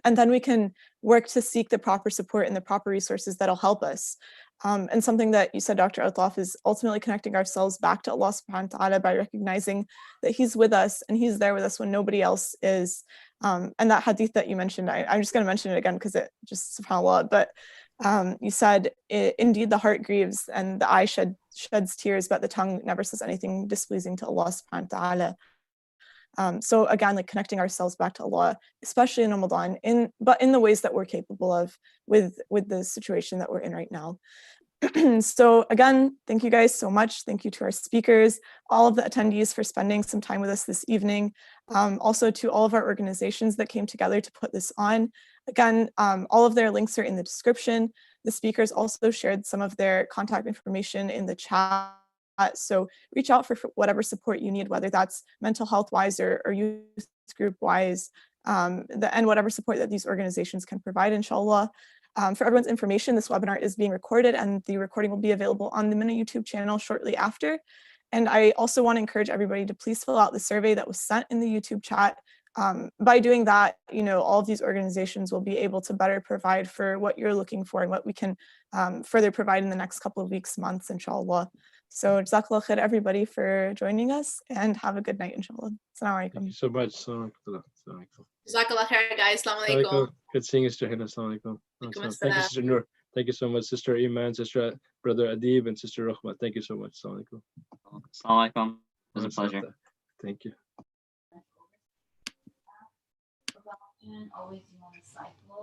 And then we can work to seek the proper support and the proper resources that'll help us. And something that you said, Dr. Outlof, is ultimately connecting ourselves back to Allah subhanahu wa ta'ala by recognizing that He's with us and He's there with us when nobody else is. And that hadith that you mentioned, I'm just going to mention it again because it just, subhanAllah, but you said, indeed, the heart grieves and the eye sheds tears, but the tongue never says anything displeasing to Allah subhanahu wa ta'ala. So again, like connecting ourselves back to Allah, especially in Ramadan, but in the ways that we're capable of with the situation that we're in right now. So again, thank you guys so much. Thank you to our speakers, all of the attendees for spending some time with us this evening. Also to all of our organizations that came together to put this on. Again, all of their links are in the description. The speakers also shared some of their contact information in the chat. So reach out for whatever support you need, whether that's mental health wise or youth group wise, and whatever support that these organizations can provide, inshallah. For everyone's information, this webinar is being recorded and the recording will be available on the MYNA YouTube channel shortly after. And I also want to encourage everybody to please fill out the survey that was sent in the YouTube chat. By doing that, all of these organizations will be able to better provide for what you're looking for and what we can further provide in the next couple of weeks, months, inshallah. So jazakallah khair everybody for joining us and have a good night, inshallah. Assalamu alaikum. Thank you so much. Assalamu alaikum. Jazakallah khair, guys. Assalamu alaikum. Good seeing you, Sister Hina. Assalamu alaikum. Thank you, Sister Nur. Thank you so much, Sister Iman, Sister Brother Adib, and Sister Rahma. Thank you so much. Assalamu alaikum. Assalamu alaikum. It was a pleasure. Thank you. Always you want to cycle.